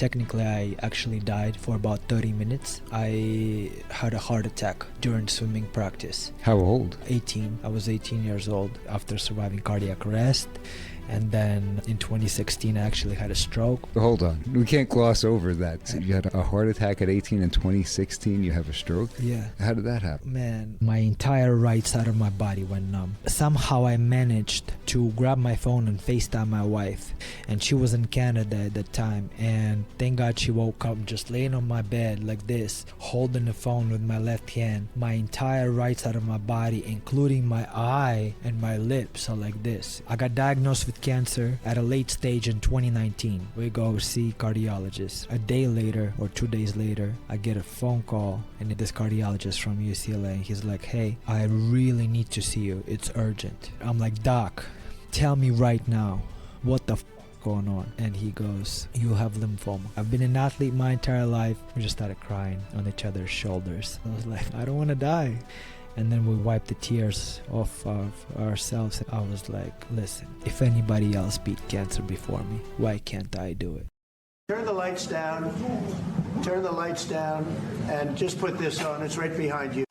Technically, I actually died for about 30 minutes. I had a heart attack during swimming practice. How old? 18. I was 18 years old after surviving cardiac arrest. And then in 2016, I actually had a stroke. Hold on. We can't gloss over that. So you had a heart attack at 18 in 2016. You have a stroke? Yeah. How did that happen? Man, my entire right side of my body went numb. Somehow I managed to grab my phone and FaceTime my wife. And she was in Canada at the time. And thank God she woke up just laying on my bed like this, holding the phone with my left hand. My entire right side of my body, including my eye and my lips, are like this. I got diagnosed with cancer at a late stage in 2019. We go see cardiologist. A day later or 2 days later, I get a phone call, and this cardiologist from UCLA, he's like, hey, I really need to see you. It's urgent. I'm like, doc, tell me right now what the going on. And he goes, you have lymphoma. I've been an athlete my entire life. We just started crying on each other's shoulders. I was like, I don't want to die. And then we wiped the tears off of ourselves. I was like, listen, if anybody else beat cancer before me, why can't I do it? Turn the lights down, and just put this on. It's right behind you.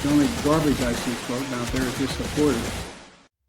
The only garbage I see floating out there is just supporters.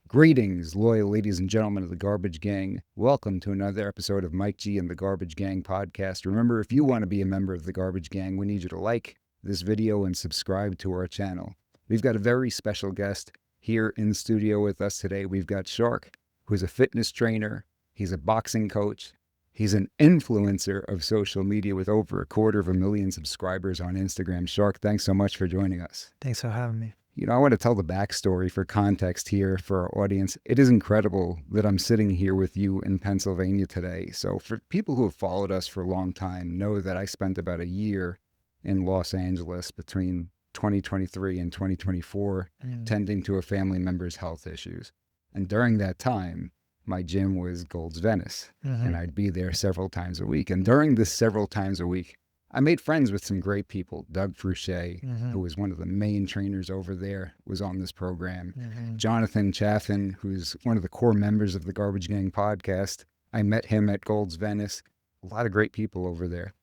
Greetings, loyal ladies and gentlemen of the Garbage Gang. Welcome to another episode of Mike G and the Garbage Gang podcast. Remember, if you want to be a member of the Garbage Gang, we need you to like this video and subscribe to our channel. We've got a very special guest here in studio with us today. We've got Shark, who's a fitness trainer. He's a boxing coach. He's an influencer of social media with over 250,000 subscribers on Instagram. Shark, thanks so much for joining us. Thanks for having me. You know, I want to tell the backstory for context here for our audience. It is incredible that I'm sitting here with you in Pennsylvania today. So for people who have followed us for a long time, know that I spent about a year in Los Angeles between 2023 and 2024, tending to a family member's health issues. And during that time, my gym was Gold's Venice, and I'd be there several times a week. And during this several times a week, I made friends with some great people. Doug Frouchet, who was one of the main trainers over there, was on this program. Jonathan Chaffin, who's one of the core members of the Garbage Gang podcast. I met him at Gold's Venice. A lot of great people over there.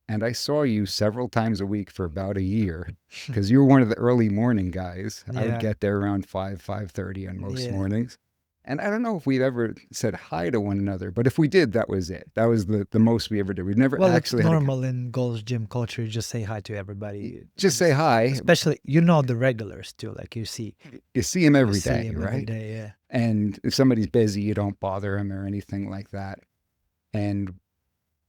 And I saw you several times a week for about a year because you were one of the early morning guys. I would get there around 5:30 on most mornings. And I don't know if we've ever said hi to one another, but if we did, that was it. That was the most we ever did. We've never actually it's normal in Gold's Gym culture. You just say hi to everybody. Just say hi. Especially, the regulars too. Like you see them every day, right? Every day, yeah. And if somebody's busy, you don't bother them or anything like that. And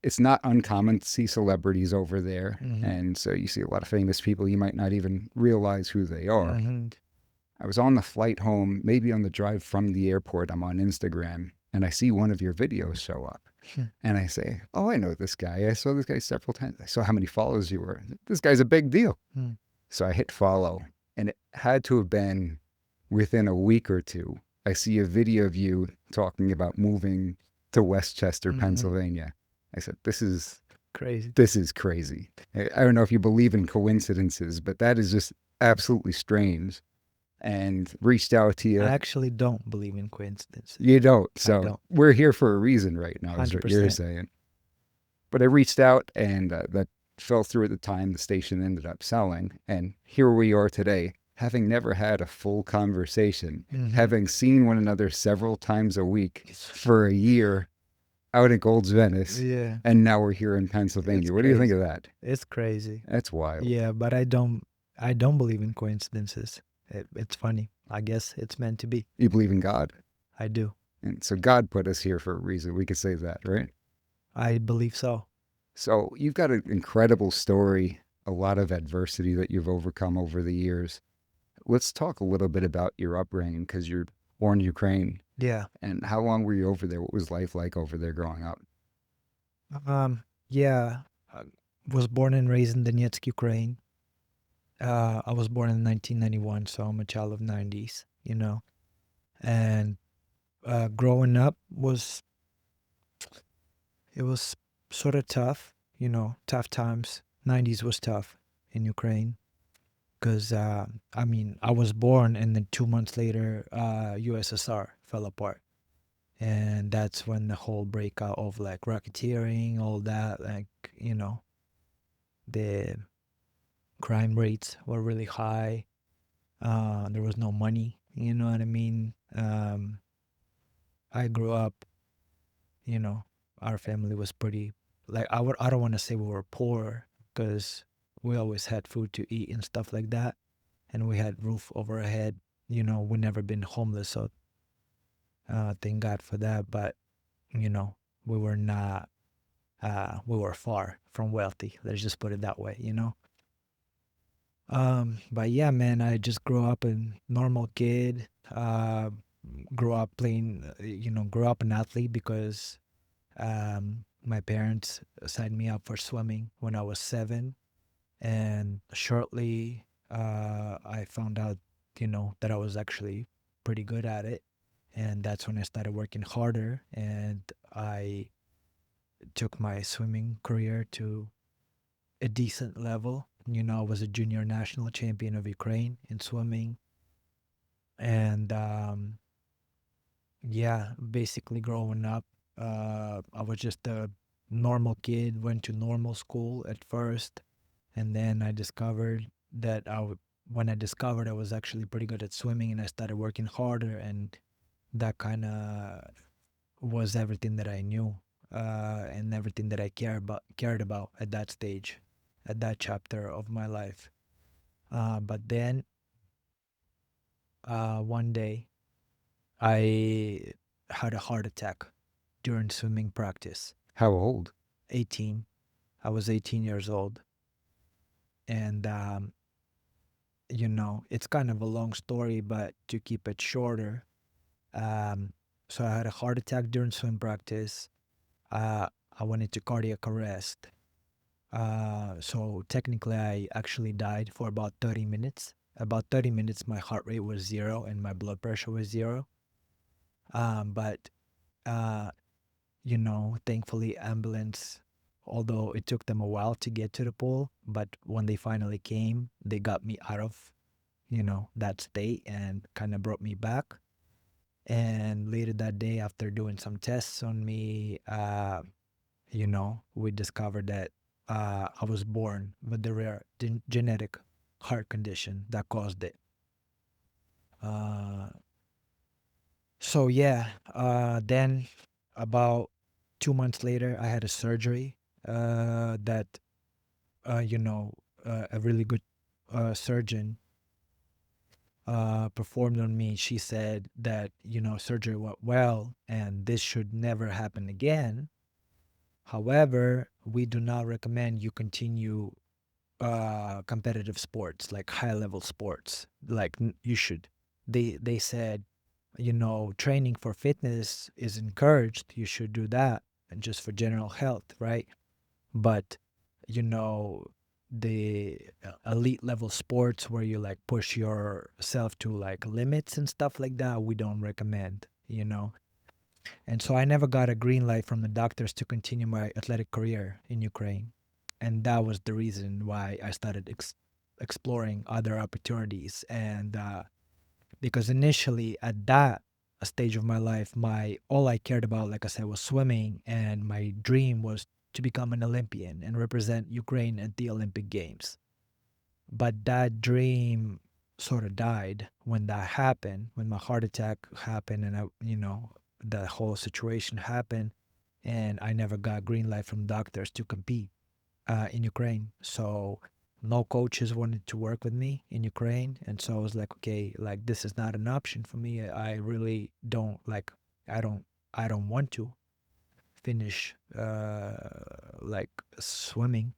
it's not uncommon to see celebrities over there. And so you see a lot of famous people. You might not even realize who they are. I was on the flight home, maybe on the drive from the airport. I'm on Instagram, and I see one of your videos show up. And I say, oh, I know this guy. I saw this guy several times. I saw how many followers you were. This guy's a big deal. So I hit follow, and it had to have been within a week or two. I see a video of you talking about moving to Westchester, Pennsylvania. I said, this is crazy. This is crazy. I don't know if you believe in coincidences, but that is just absolutely strange. And reached out to you. I actually don't believe in coincidences. You don't. So I don't. We're here for a reason right now, is what you're saying. But I reached out, and that fell through at the time. The station ended up selling. And here we are today, having never had a full conversation, having seen one another several times a week for a year out at Gold's Venice. Yeah. And now we're here in Pennsylvania. What do you think of that? It's crazy. That's wild. Yeah, but I don't believe in coincidences. It's funny. I guess it's meant to be. You believe in God? I do. And so God put us here for a reason. We could say that, right? I believe so. So you've got an incredible story, a lot of adversity that you've overcome over the years. Let's talk a little bit about your upbringing, because you're born in Ukraine. Yeah. And how long were you over there? What was life like over there growing up? Yeah. I was born and raised in Donetsk, Ukraine. I was born in 1991, so I'm a child of 90s, you know. And growing up it was sort of tough, you know, tough times. 90s was tough in Ukraine because I mean, I was born and then 2 months later, USSR fell apart. And that's when the whole breakout of like racketeering, all that, like, you know, the crime rates were really high. There was no money, you know what I mean? I grew up, you know, our family was pretty, like, I don't want to say we were poor because we always had food to eat and stuff like that. And we had roof over our head. You know, we never been homeless, so thank God for that. But, you know, we were not, we were far from wealthy. Let's just put it that way, you know? But yeah, man, I just grew up a normal kid. Grew up playing, grew up an athlete because my parents signed me up for swimming when I was 7. And shortly, I found out, you know, that I was actually pretty good at it. And that's when I started working harder. And I took my swimming career to a decent level. You know, I was a junior national champion of Ukraine in swimming. And yeah, basically growing up, I was just a normal kid, went to normal school at first. And then I discovered that when I discovered I was actually pretty good at swimming and I started working harder, and that kind of was everything that I knew, and everything that I cared about at that stage, at that chapter of my life. But then one day I had a heart attack during swimming practice. How old? 18. I was 18 years old. And, you know, it's kind of a long story, but to keep it shorter, um, so I had a heart attack during swim practice. Uh, I went into cardiac arrest. So technically, I actually died for about 30 minutes. About 30 minutes, my heart rate was 0 and my blood pressure was 0. But uh, you know, thankfully, ambulance, although it took them a while to get to the pool, but when they finally came, they got me out of, you know, that state and kind of brought me back. And later that day, after doing some tests on me, you know, we discovered that I was born with the rare genetic heart condition that caused it. Uh, so yeah, then about 2 months later, I had a surgery that, you know, a really good surgeon performed on me. She said that, you know, surgery went well and this should never happen again. However, we do not recommend you continue competitive sports, like high level sports. Like you should. They said, you know, training for fitness is encouraged. You should do that, and just for general health, right? But, you know, the elite level sports where you like push yourself to like limits and stuff like that, we don't recommend, you know. And so I never got a green light from the doctors to continue my athletic career in Ukraine. And that was the reason why I started exploring other opportunities. And because initially at that stage of my life, my all I cared about, like I said, was swimming, and my dream was to become an Olympian and represent Ukraine at the Olympic Games. But that dream sort of died when that happened, when my heart attack happened, and I, you know, the whole situation happened, and I never got green light from doctors to compete in Ukraine. So no coaches wanted to work with me in Ukraine, and so I was like, okay, like this is not an option for me. I really don't like. I don't. I don't want to finish like swimming,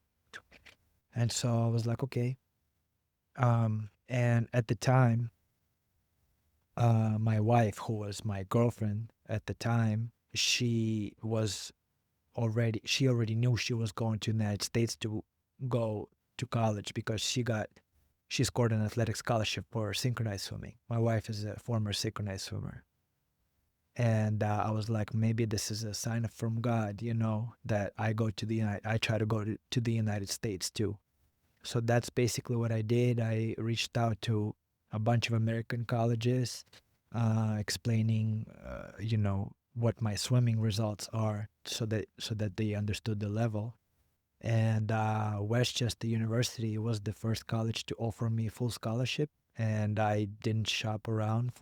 and so I was like, okay. And at the time, my wife, who was my girlfriend at the time, she already knew she was going to the United States to go to college because she got she scored an athletic scholarship for synchronized swimming. My wife is a former synchronized swimmer. And I was like, maybe this is a sign from God, that I try to go to the United States too. So that's basically what I did. I reached out to a bunch of American colleges, explaining, what my swimming results are, so that they understood the level. And Westchester University was the first college to offer me full scholarship, and I didn't shop around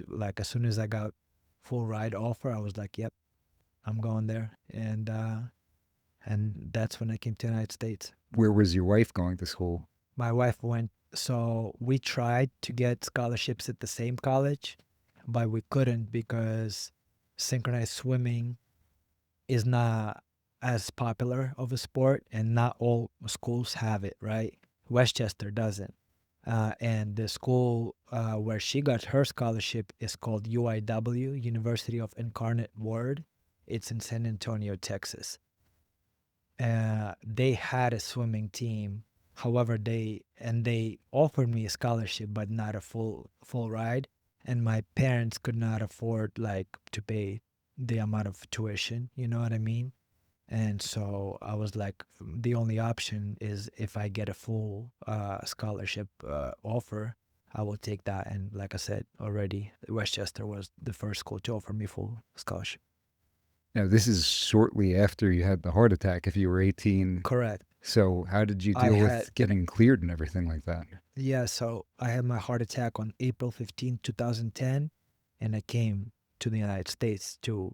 like as soon as I got full ride offer, I was like, yep, I'm going there. And that's when I came to the United States. Where was your wife going to school? My wife so we tried to get scholarships at the same college, but we couldn't because synchronized swimming is not as popular of a sport, and not all schools have it, right? Westchester doesn't. And the school where she got her scholarship is called UIW, University of Incarnate Word. It's in San Antonio, Texas. They had a swimming team. However, they offered me a scholarship, but not a full ride. And my parents could not afford to pay the amount of tuition. You know what I mean? And so I was like, the only option is if I get a full scholarship offer, I will take that. And like I said already, Westchester was the first school to offer me full scholarship. Now, this is shortly after you had the heart attack, if you were 18. Correct. So how did you deal with getting cleared and everything like that? Yeah, so I had my heart attack on April 15, 2010, and I came to the United States to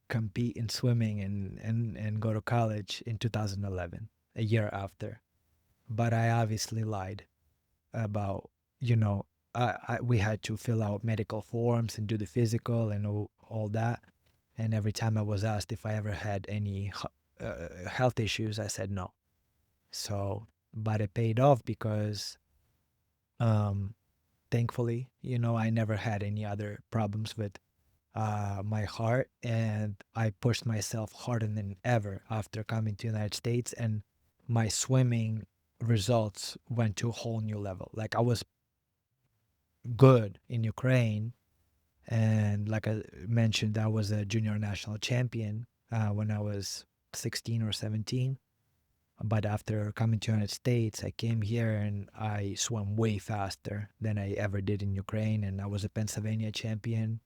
compete in swimming and go to college in 2011, a year after. But I obviously lied about, we had to fill out medical forms and do the physical and all that. And every time I was asked if I ever had any health issues, I said no. So, but it paid off because thankfully, I never had any other problems with my heart, and I pushed myself harder than ever after coming to the United States, and my swimming results went to a whole new level. Like I was good in Ukraine, and like I mentioned, I was a junior national champion when I was 16 or 17. But after coming to the United States, I came here and I swam way faster than I ever did in Ukraine, and I was a Pennsylvania champion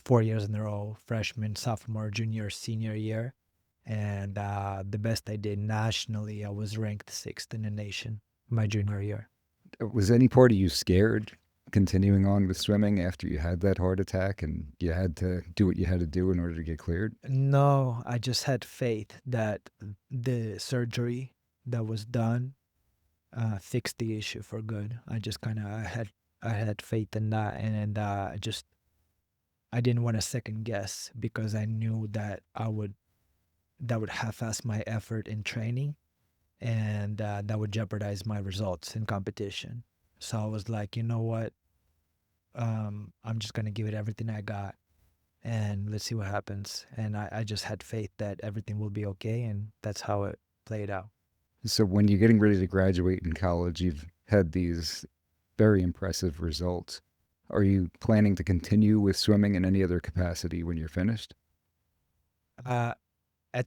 4 years in a row, freshman, sophomore, junior, senior year. And the best I did nationally, I was ranked 6th in the nation my junior year. Was any part of you scared continuing on with swimming after you had that heart attack and you had to do what you had to do in order to get cleared? No, I just had faith that the surgery that was done fixed the issue for good. I just I had faith in that, and I didn't want to second guess because I knew that that would half-ass my effort in training, and that would jeopardize my results in competition. So I was like, you know what? I'm just gonna give it everything I got, and let's see what happens. And I just had faith that everything will be okay, and that's how it played out. So when you're getting ready to graduate in college, you've had these very impressive results. Are you planning to continue with swimming in any other capacity when you're finished? At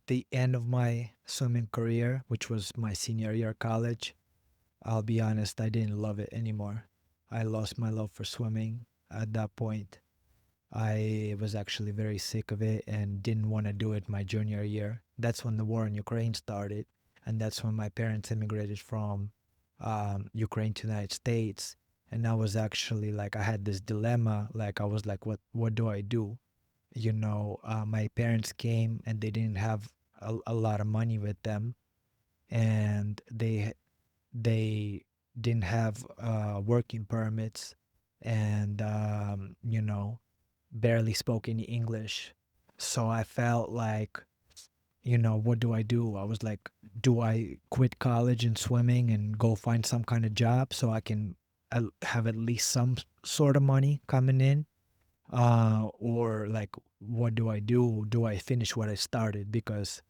the end of my swimming career, which was my senior year of college, I'll be honest, I didn't love it anymore. I lost my love for swimming at that point. I was actually very sick of it and didn't want to do it my junior year. That's when the war in Ukraine started, and that's when my parents immigrated from Ukraine to the United States. And I was actually like, I had this dilemma. Like, I was like, what do I do? My parents came and they didn't have a lot of money with them, and they didn't have working permits, and barely spoke any English. So I felt like, what do I do? I was like, do I quit college and swimming and go find some kind of job so I can have at least some sort of money coming in? Or like, what do I do? Do I finish what I started? Because,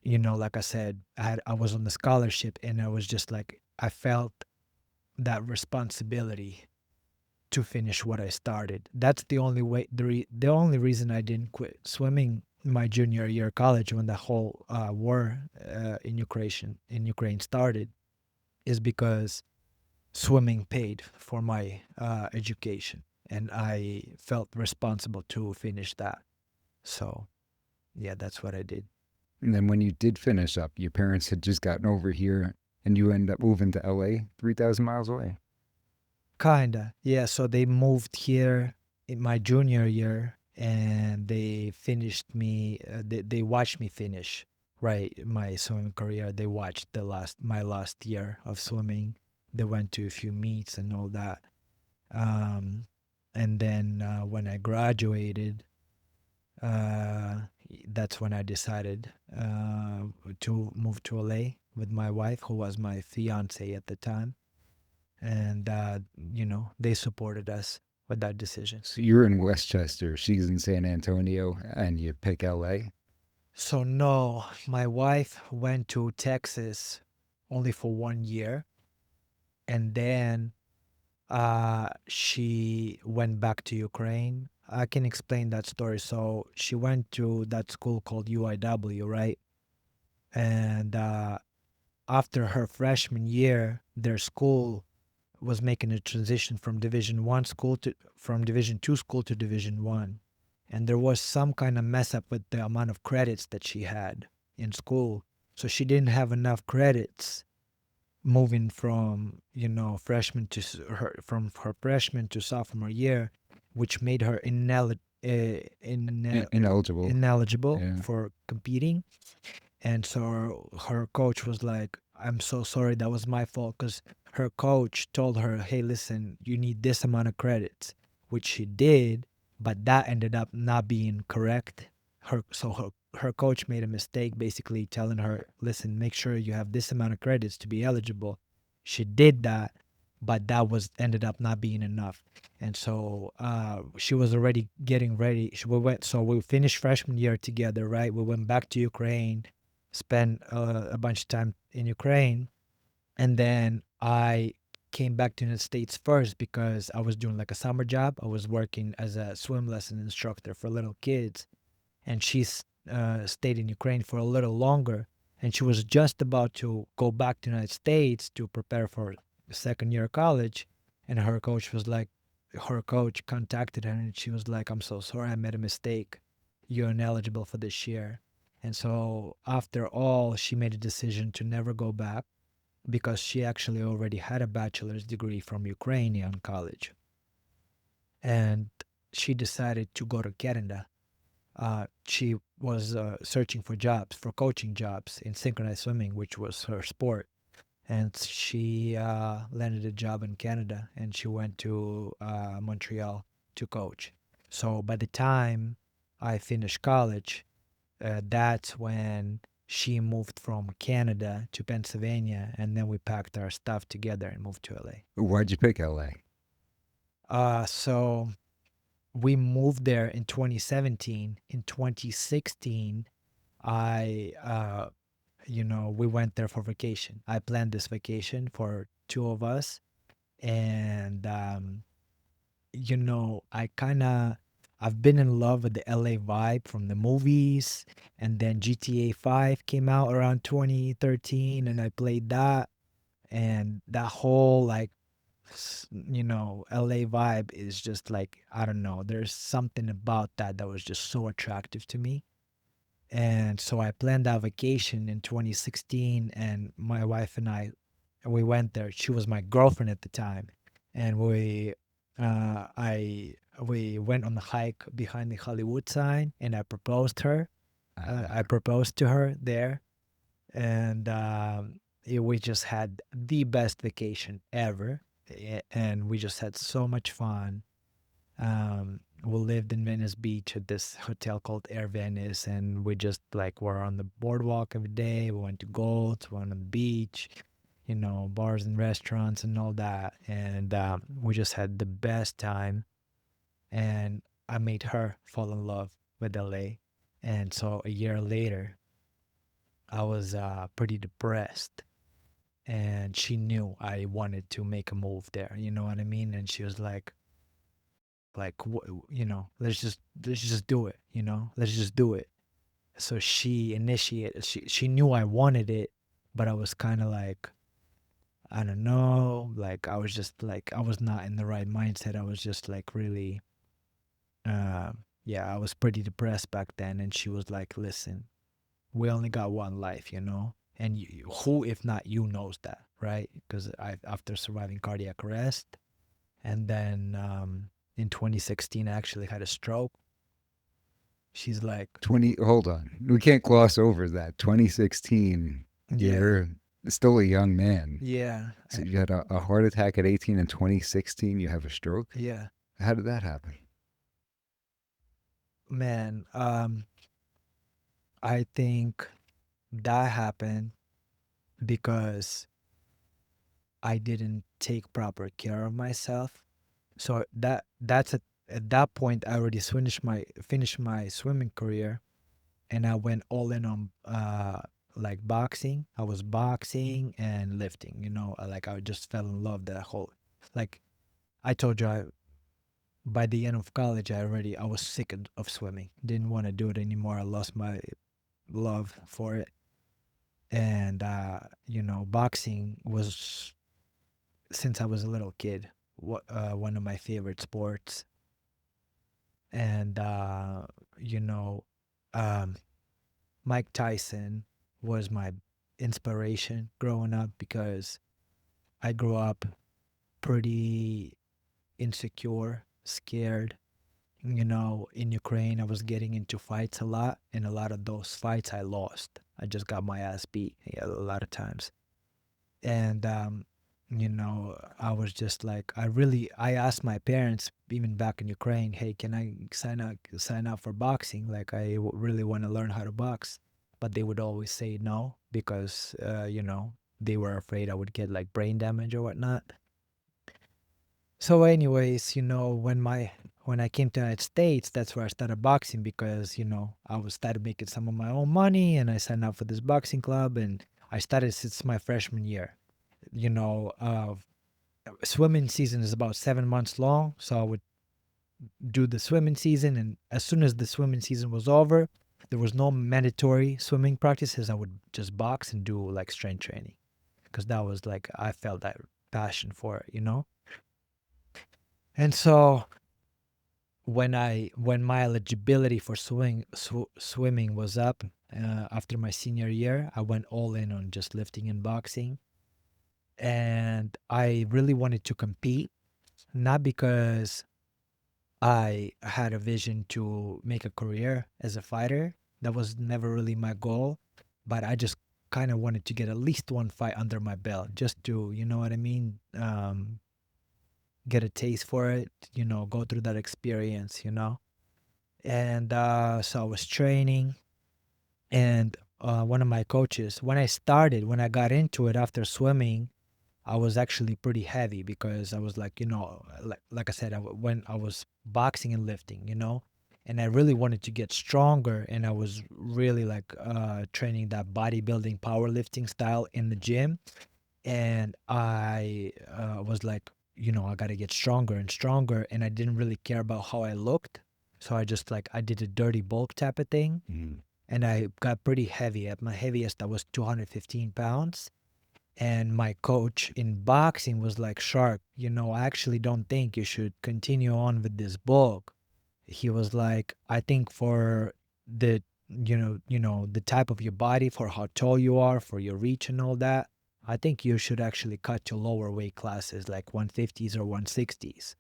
like I said, I was on the scholarship, and I was just like, I felt that responsibility to finish what I started. That's the only way. The only reason I didn't quit swimming my junior year of college when the whole war in Ukraine started is because swimming paid for my education, and I felt responsible to finish that. So, yeah, that's what I did. And then when you did finish up, your parents had just gotten over here and you ended up moving to LA 3,000 miles away. Kinda, yeah. So they moved here in my junior year, and they finished me. They watched me finish right my swimming career. They watched my last year of swimming. They went to a few meets and all that. Um, and then when I graduated, uh, that's when I decided to move to LA with my wife, who was my fiance at the time. And, they supported us with that decision. So you're in Westchester, she's in San Antonio, and you pick LA. So, no, my wife went to Texas only for 1 year. And then she went back to Ukraine. I can explain that story. So she went to that school called UIW, right? And after her freshman year, their school was making a transition from Division 2 school to Division 1. And there was some kind of mess up with the amount of credits that she had in school. So she didn't have enough credits moving from from her freshman to sophomore year, which made her Ineligible. ineligible Yeah. for competing. And so her coach was like, I'm so sorry, that was my fault, because her coach told her, hey, listen, you need this amount of credits, which she did, but that ended up not being correct. Her coach made a mistake, basically telling her, listen, make sure you have this amount of credits to be eligible. She did that, but that was ended up not being enough. And so she was already getting ready. We finished freshman year together, right? We went back to Ukraine, spent a bunch of time in Ukraine, and then I came back to the United States first because I was doing like a summer job. I was working as a swim lesson instructor for little kids, and she stayed in Ukraine for a little longer, and she was just about to go back to the United States to prepare for the second year of college, and her coach contacted her, and she was like, I'm so sorry, I made a mistake. You're ineligible for this year. And so after all, she made a decision to never go back because she actually already had a bachelor's degree from Ukrainian college. And she decided to go to Canada. She was searching for jobs, for coaching jobs in synchronized swimming, which was her sport. And she landed a job in Canada, and she went to Montreal to coach. So by the time I finished college, that's when she moved from Canada to Pennsylvania, and then we packed our stuff together and moved to LA. Why'd you pick LA? So we moved there in 2017. In 2016, we went there for vacation. I planned this vacation for two of us, and I've been in love with the LA vibe from the movies, and then GTA 5 came out around 2013, and I played that, and that whole LA vibe is just like, I don't know, there's something about that was just so attractive to me. And so I planned our vacation in 2016, and my wife and we went there. She was my girlfriend at the time, and we went on the hike behind the Hollywood sign, and I proposed to her there, and we just had the best vacation ever, and we just had so much fun. We lived in Venice Beach at this hotel called Air Venice, and we just were on the boardwalk every day. We went to Gold's, we went on the beach, bars and restaurants and all that, and we just had the best time. And I made her fall in love with LA, and so a year later, I was pretty depressed, and she knew I wanted to make a move there. You know what I mean? And she was like, let's just do it. Let's just do it. So she initiated. She knew I wanted it, but I was kind of like, I don't know. Like I was just like I was not in the right mindset. I was just like really, uh, yeah. I was pretty depressed back then, and she was like, "Listen, we only got one life, and who, if not you, knows that, right? Because I, after surviving cardiac arrest, and then in 2016, I actually had a stroke. She's like, 20, hold on. We can't gloss over that. 2016, yeah, you're still a young man. yeah, So you had a heart attack at 18 in 2016, you have a stroke? yeah, How did that happen? man. I think that happened because I didn't take proper care of myself. So at that point I already finished my swimming career, and I went all in on like boxing. I was boxing and lifting, like I just fell in love that whole, like I told you, by the end of college I was sick of swimming. Didn't want to do it anymore. I lost my love for it. And boxing was, since I was a little kid, one of my favorite sports. And you know um Mike Tyson was my inspiration growing up, because I grew up pretty insecure, scared. In Ukraine, I was getting into fights a lot, and a lot of those fights I lost. I just got my ass beat, yeah, a lot of times. And I was just like, I asked my parents even back in Ukraine, hey, can I sign up for boxing? Like really want to learn how to box. But they would always say no, because they were afraid I would get like brain damage or whatnot. So anyways, when I came to the United States, that's where I started boxing, because I was started making some of my own money, and I signed up for this boxing club, and I started since my freshman year. you know, uh, Swimming season is about 7 months long. So I would do the swimming season, and as soon as the swimming season was over, there was no mandatory swimming practices. I would just box and do like strength training, because that was like, I felt that passion for it. And so when my eligibility for swimming was up, after my senior year, I went all in on just lifting and boxing. And I really wanted to compete, not because I had a vision to make a career as a fighter. That was never really my goal, but I just kind of wanted to get at least one fight under my belt, just to, you know what I mean, get a taste for it, go through that experience. And so I was training, and one of my coaches, when I got into it after swimming, I was actually pretty heavy, because I was like, like I said, when I was boxing and lifting, and I really wanted to get stronger, and I was really like training that bodybuilding powerlifting style in the gym. And I was like, I got to get stronger and stronger, and I didn't really care about how I looked. So I did a dirty bulk type of thing, and I got pretty heavy. At my heaviest, I was 215 pounds. And my coach in boxing was like, Shark, I actually don't think you should continue on with this bulk. He was like, I think for the the type of your body, for how tall you are, for your reach and all that, I think you should actually cut to lower weight classes, like 150s or 160s.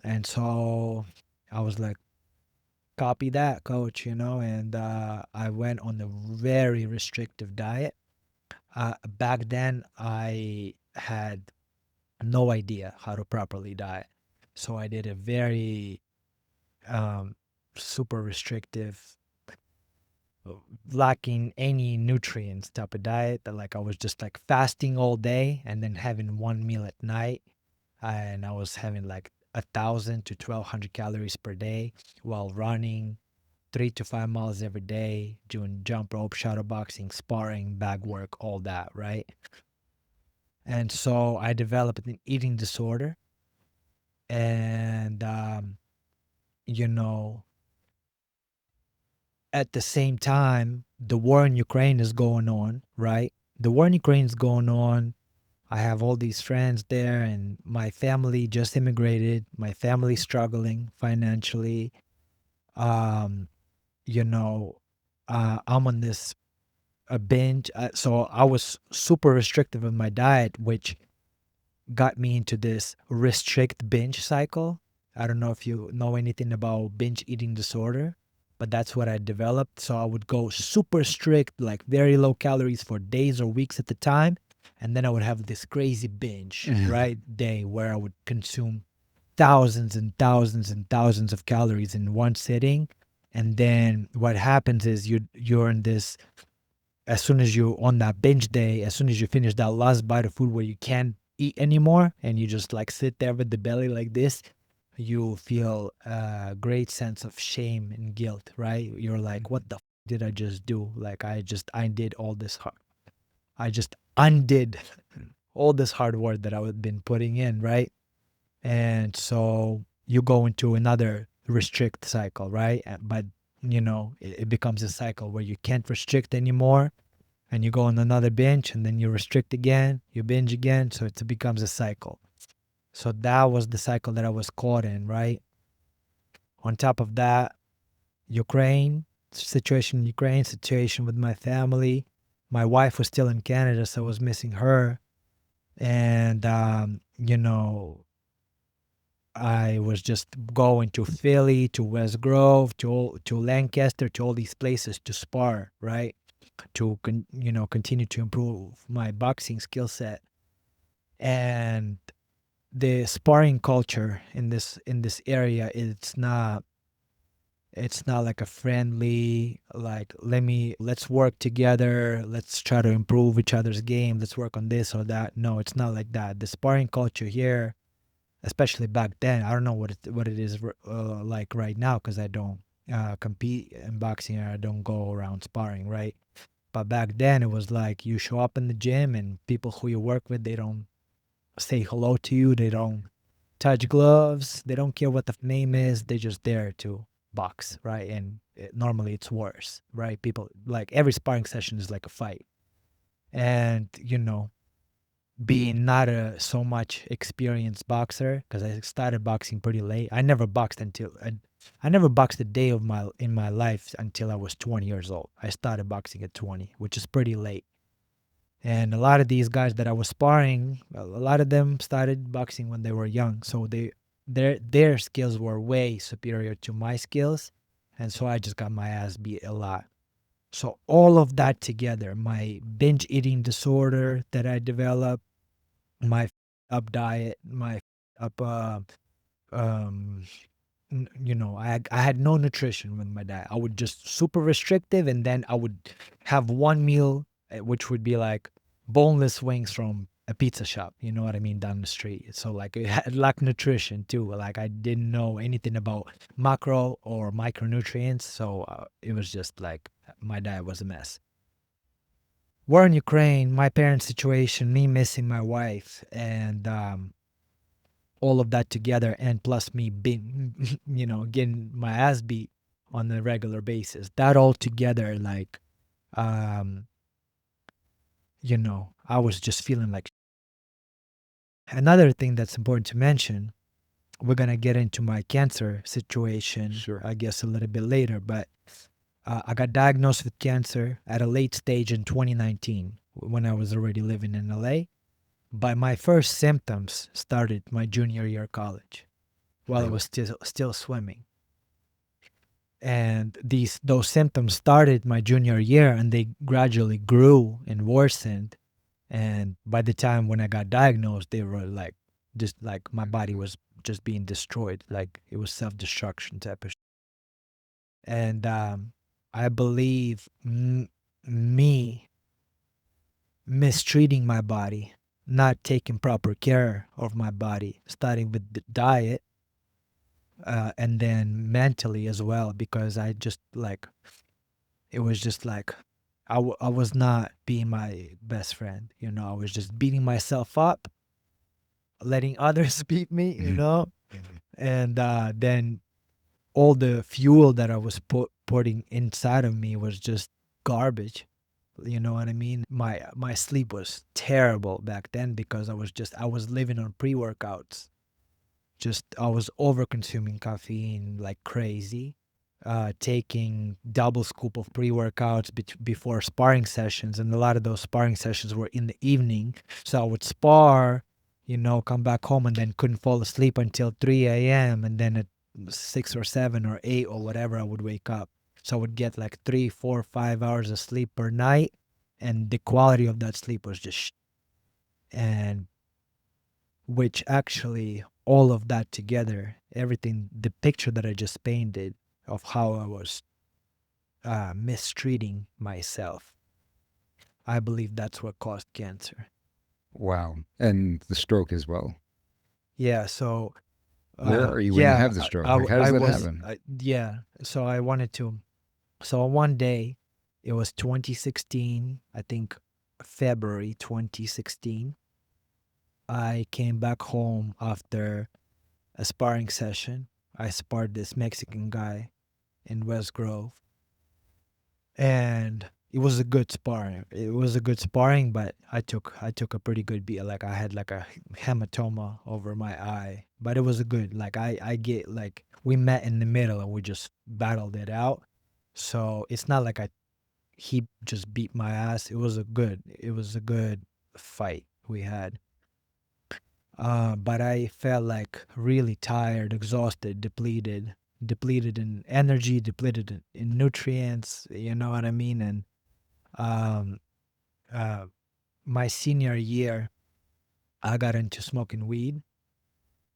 And so I was like, copy that, coach, and I went on a very restrictive diet. Back then, I had no idea how to properly diet. So I did a very um, super restrictive, uh, lacking any nutrients type of diet. That, like, I was just like fasting all day and then having one meal at night. And I was having like 1,000 to 1,200 calories per day while running 3 to 5 miles every day, doing jump rope, shadow boxing, sparring, bag work, all that, right? And so I developed an eating disorder. And, you know, at the same time, the war in Ukraine is going on, right? The war in Ukraine is going on. I have all these friends there, and my family just immigrated. My family's struggling financially. Um, you know, I'm on this a binge. So I was super restrictive in my diet, which got me into this restrict binge cycle. I don't know if you know anything about binge eating disorder, but that's what I developed. So I would go super strict, like very low calories for days or weeks at the time. And then I would have this crazy binge, right? Day where I would consume thousands and thousands and thousands of calories in one sitting. And then what happens is you're in this, as soon as you on that binge day, as soon as you finish that last bite of food where you can't eat anymore and you just like sit there with the belly like this, you feel a great sense of shame and guilt, right? You're like, what the did I just do? Like I did all this I just undid all this hard work that I had been putting in, right? And so you go into another restrict cycle, right? But it becomes a cycle where you can't restrict anymore, and you go on another binge, and then you restrict again, you binge again, so it becomes a cycle. So that was the cycle that I was caught in, right? On top of that, Ukraine, situation with my family. My wife was still in Canada, so I was missing her. And, I was just going to Philly, to West Grove, to Lancaster, to all these places to spar, right? To continue to improve my boxing skill set. And the sparring culture in this area, it's not like a friendly, like, let's work together, let's try to improve each other's game, let's work on this or that. No, it's not like that. The sparring culture here, especially back then, I don't know what it is like right now, because I don't compete in boxing, or I don't go around sparring, right? But back then it was like you show up in the gym and people who you work with, they don't say hello to you, they don't touch gloves, they don't care what the name is, they're just there to box, right? And normally it's worse, right? People, like, every sparring session is like a fight. And being not a so much experienced boxer, because I started boxing pretty late. I never boxed a day in my life until I was 20 years old. I started boxing at 20, which is pretty late. And a lot of these guys that I was sparring, a lot of them started boxing when they were young, so their skills were way superior to my skills, and so I just got my ass beat a lot. So all of that together, my binge eating disorder that I developed, my up diet, my up I had no nutrition with my diet. I would just super restrictive, and then I would have one meal, which would be like boneless wings from a pizza shop, you know what I mean, down the street. So like it had lack nutrition too. Like I didn't know anything about macro or micronutrients, so it was just like my diet was a mess. War in Ukraine, my parents' situation, me missing my wife, and all of that together, and plus me being, getting my ass beat on a regular basis. That all together, like, um, I was just feeling like. Another thing that's important to mention, we're gonna get into my cancer situation, Sure. I guess, a little bit later, but I got diagnosed with cancer at a late stage in 2019 when I was already living in LA. But my first symptoms started my junior year of college while I was still swimming. And those symptoms started my junior year, and they gradually grew and worsened. And by the time when I got diagnosed, they were like, just like my body was just being destroyed, like it was self-destruction type of. And I believe me mistreating my body, not taking proper care of my body, starting with the diet, and then mentally as well, because I just like, it was just like I was not being my best friend. I was just beating myself up, letting others beat me, and then all the fuel that I was putting inside of me was just garbage. You know what I mean? My sleep was terrible back then because I was living on pre-workouts. Just I was over consuming caffeine like crazy, taking double scoop of pre-workouts before sparring sessions, and a lot of those sparring sessions were in the evening. So I would spar, come back home and then couldn't fall asleep until 3 a.m. and then at 6 or 7 or 8 or whatever I would wake up. So I would get like 3, 4, 5 hours of sleep per night, and the quality of that sleep was just and which actually all of that together, everything, the picture that I just painted of how I was mistreating myself, I believe that's what caused cancer. Wow. And the stroke as well. Yeah. So Where are you when you have the stroke? Like, how does that happen? Yeah. So I wanted to. So one day, it was 2016, I think February 2016. I came back home after a sparring session. I sparred this Mexican guy in West Grove, and it was a good sparring. It was a good sparring, but I took a pretty good beat. Like I had like a hematoma over my eye, but it was a good. Like I get like we met in the middle and we just battled it out. So it's not like he just beat my ass. It was a good fight we had. But I felt like really tired, exhausted, depleted in energy, depleted in nutrients. You know what I mean? And um, uh, my senior year, I got into smoking weed,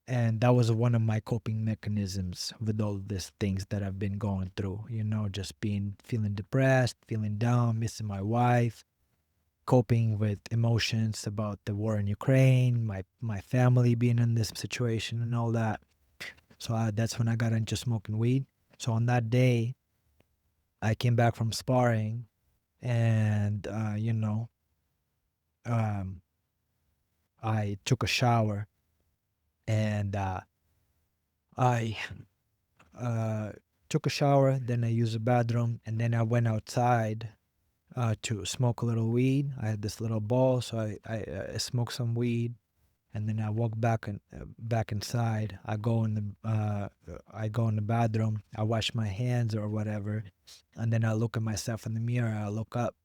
and that was one of my coping mechanisms with all these things that I've been going through. Just feeling depressed, feeling down, missing my wife, coping with emotions about the war in Ukraine, my family being in this situation and all that. So that's when I got into smoking weed. So on that day, I came back from sparring, and um, I took a shower, and I uh, took a shower. Then I used the bathroom, and then I went outside to smoke a little weed. I had this little ball, so I smoked some weed, and then I walk back inside. I go in the bathroom. I wash my hands or whatever, and then I look at myself in the mirror. I look up,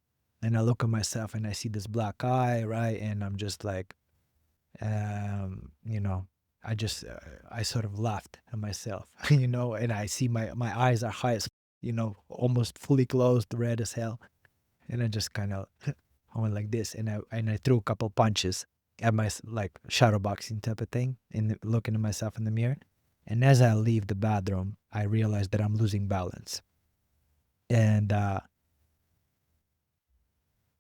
and I look at myself, and I see this black eye, right? And I'm just like, um, you know, I sort of laughed at myself, and I see my eyes are high as, almost fully closed, red as hell. And I just kind of I went like this, and I threw a couple punches at my like shadowboxing type of thing, and looking at myself in the mirror. And as I leave the bathroom, I realize that I'm losing balance, and I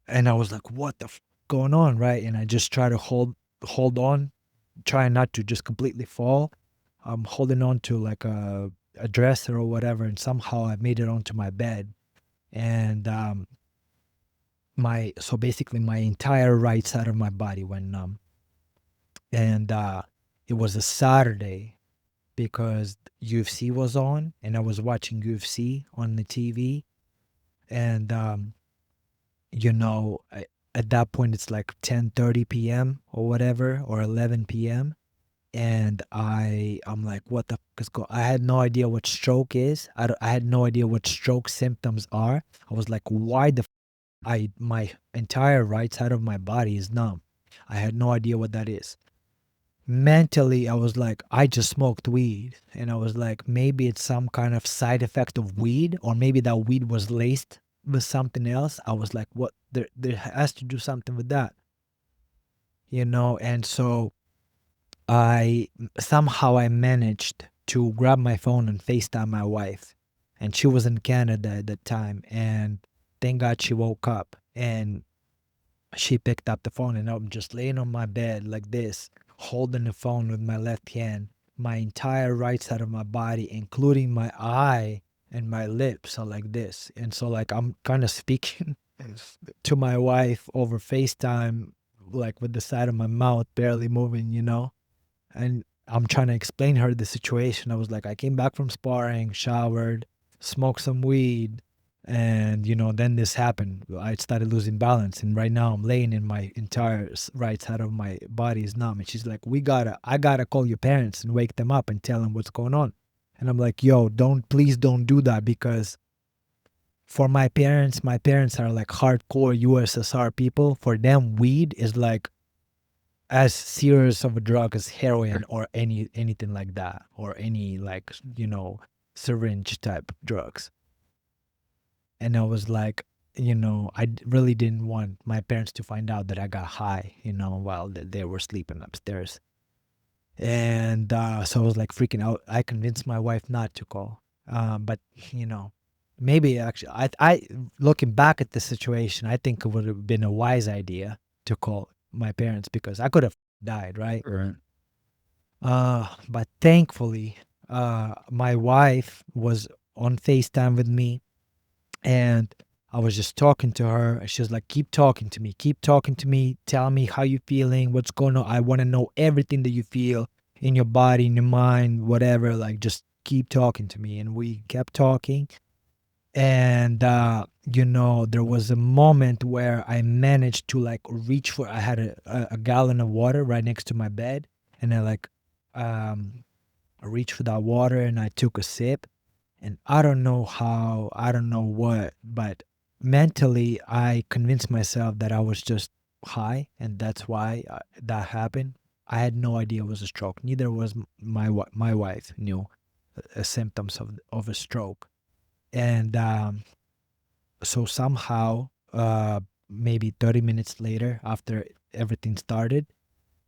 was like, "What the going on?" Right? And I just try to hold on, trying not to just completely fall. I'm holding on to like a dresser or whatever, and somehow I made it onto my bed, and so basically my entire right side of my body went numb. And it was a Saturday because UFC was on, and I was watching UFC on the TV. And at that point it's like 10:30 p.m. or whatever, or 11 p.m. And I'm like, what the fuck is going? I had no idea what stroke is. I had no idea what stroke symptoms are. I was like, why the my entire right side of my body is numb. I had no idea what that is. Mentally, I was like, I just smoked weed, and I was like, maybe it's some kind of side effect of weed, or maybe that weed was laced with something else. I was like, what? There has to do something with that, And so I managed to grab my phone and FaceTime my wife, and she was in Canada at the time, and thank God she woke up and she picked up the phone, and I'm just laying on my bed like this, holding the phone with my left hand. My entire right side of my body, including my eye and my lips, are like this. And so like I'm kind of speaking to my wife over FaceTime, like with the side of my mouth barely moving, and I'm trying to explain her the situation. I was like, I came back from sparring, showered, smoked some weed, and then this happened. I started losing balance, and right now I'm laying in my entire right side of my body is numb. And she's like, I gotta call your parents and wake them up and tell them what's going on. And I'm like, yo, please don't do that, because for my parents are like hardcore USSR people. For them, weed is like as serious of a drug as heroin or anything like that, or any like syringe type drugs. And I was like, really didn't want my parents to find out that I got high, while they were sleeping upstairs. And so I was like freaking out. I convinced my wife not to call, but maybe actually, I looking back at the situation, I think it would have been a wise idea to call my parents, because I could have died, right? Right. But thankfully, my wife was on FaceTime with me, and I was just talking to her. And she was like, keep talking to me. Tell me how you feeling, what's going on. I want to know everything that you feel in your body, in your mind, whatever. Like, just keep talking to me. And we kept talking. And, there was a moment where I managed to like reach for, I had a gallon of water right next to my bed. And I I reached for that water and I took a sip. And I don't know how, I don't know what, but mentally I convinced myself that I was just high, and that's why that happened. I had no idea it was a stroke. Neither was my wife knew symptoms of a stroke. And so somehow, maybe 30 minutes later, after everything started,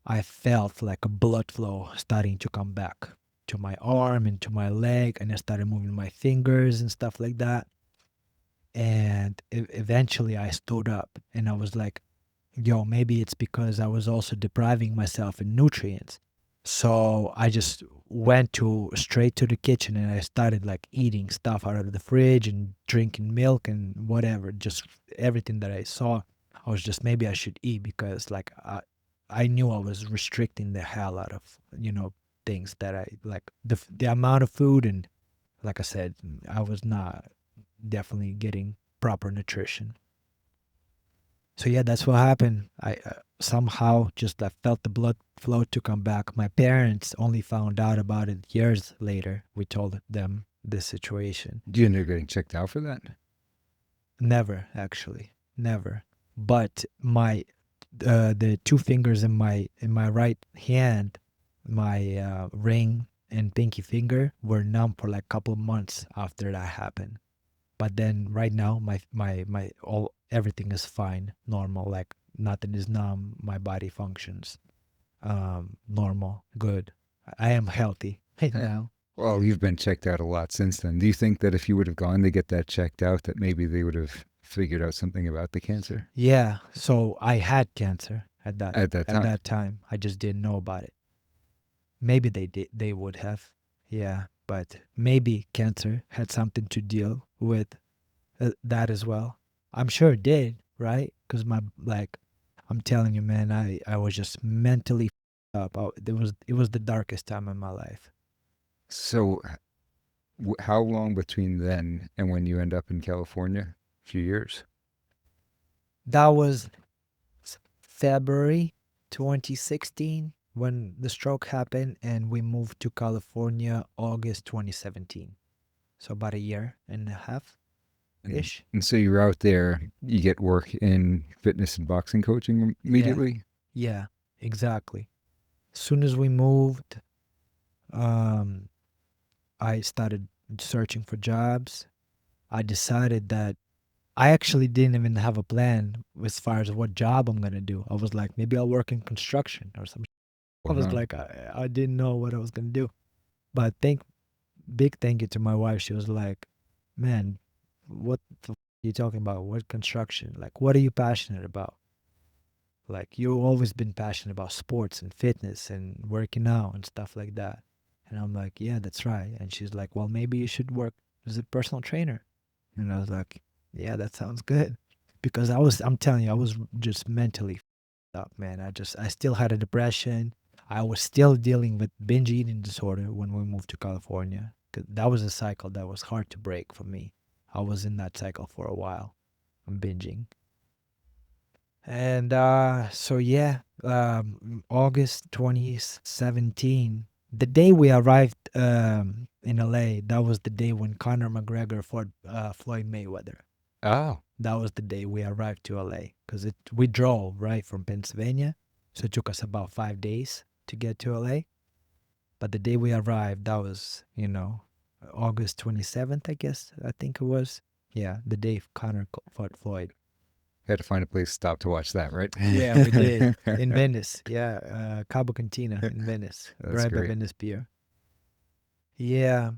I felt like a blood flow starting to come back to my arm and to my leg, and I started moving my fingers and stuff like that. And eventually I stood up, and I was like, yo, maybe it's because I was also depriving myself in nutrients. So I just went straight to the kitchen, and I started like eating stuff out of the fridge and drinking milk and whatever, just everything that I saw. I was just, maybe I should eat, because like I knew I was restricting the hell out of things that I like, the amount of food, and like I said, I was not definitely getting proper nutrition. So yeah, that's what happened. I somehow just I felt the blood flow to come back. My parents only found out about it years later. We told them this situation. Do you end up getting checked out for that? Never, actually, never. But my the two fingers in my right hand, my ring and pinky finger, were numb for like a couple of months after that happened. But then right now, my all everything is fine, normal. Like nothing is numb. My body functions, normal, good. I am healthy right now. Well, you've been checked out a lot since then. Do you think that if you would have gone to get that checked out, that maybe they would have figured out something about the cancer Yeah. So I had cancer at at that time? that time. I just didn't know about it. Maybe they did. They would have. Yeah. But maybe cancer had something to deal with that as well. I'm sure it did, right? Because I'm telling you, man, I was just mentally up. It was the darkest time in my life. So, how long between then and when you end up in California? A few years. That was February 2016 when the stroke happened, and we moved to California August 2017. So about a year and a half ish. And so you're out there, you get work in fitness and boxing coaching immediately? Yeah, exactly. As soon as we moved, I started searching for jobs. I decided that I actually didn't even have a plan as far as what job I'm going to do. I was like, maybe I'll work in construction or something. I was Wow. like, I didn't know what I was going to do. But big thank you to my wife. She was like, man, what the are you talking about? What construction? Like, what are you passionate about? Like, you've always been passionate about sports and fitness and working out and stuff like that. And I'm like, yeah, that's right. And she's like, well, maybe you should work as a personal trainer. And I was like, yeah, that sounds good. because I'm telling you, I was just mentally up, man. I still had a depression. I was still dealing with binge eating disorder when we moved to California. 'Cause that was a cycle that was hard to break for me. I was in that cycle for a while. I'm binging. And so yeah, August 2017, the day we arrived in LA, that was the day when Conor McGregor fought Floyd Mayweather. Oh, That was the day we arrived to LA because we drove right from Pennsylvania, so it took us about 5 days to get to LA. But the day we arrived, that was August 27th, I think it was. Yeah, the day Conor fought Floyd. had to find a place to stop to watch that, right? Yeah, we did in Venice. Yeah, Cabo Cantina in Venice, That's right by great. Venice Pier. Yeah.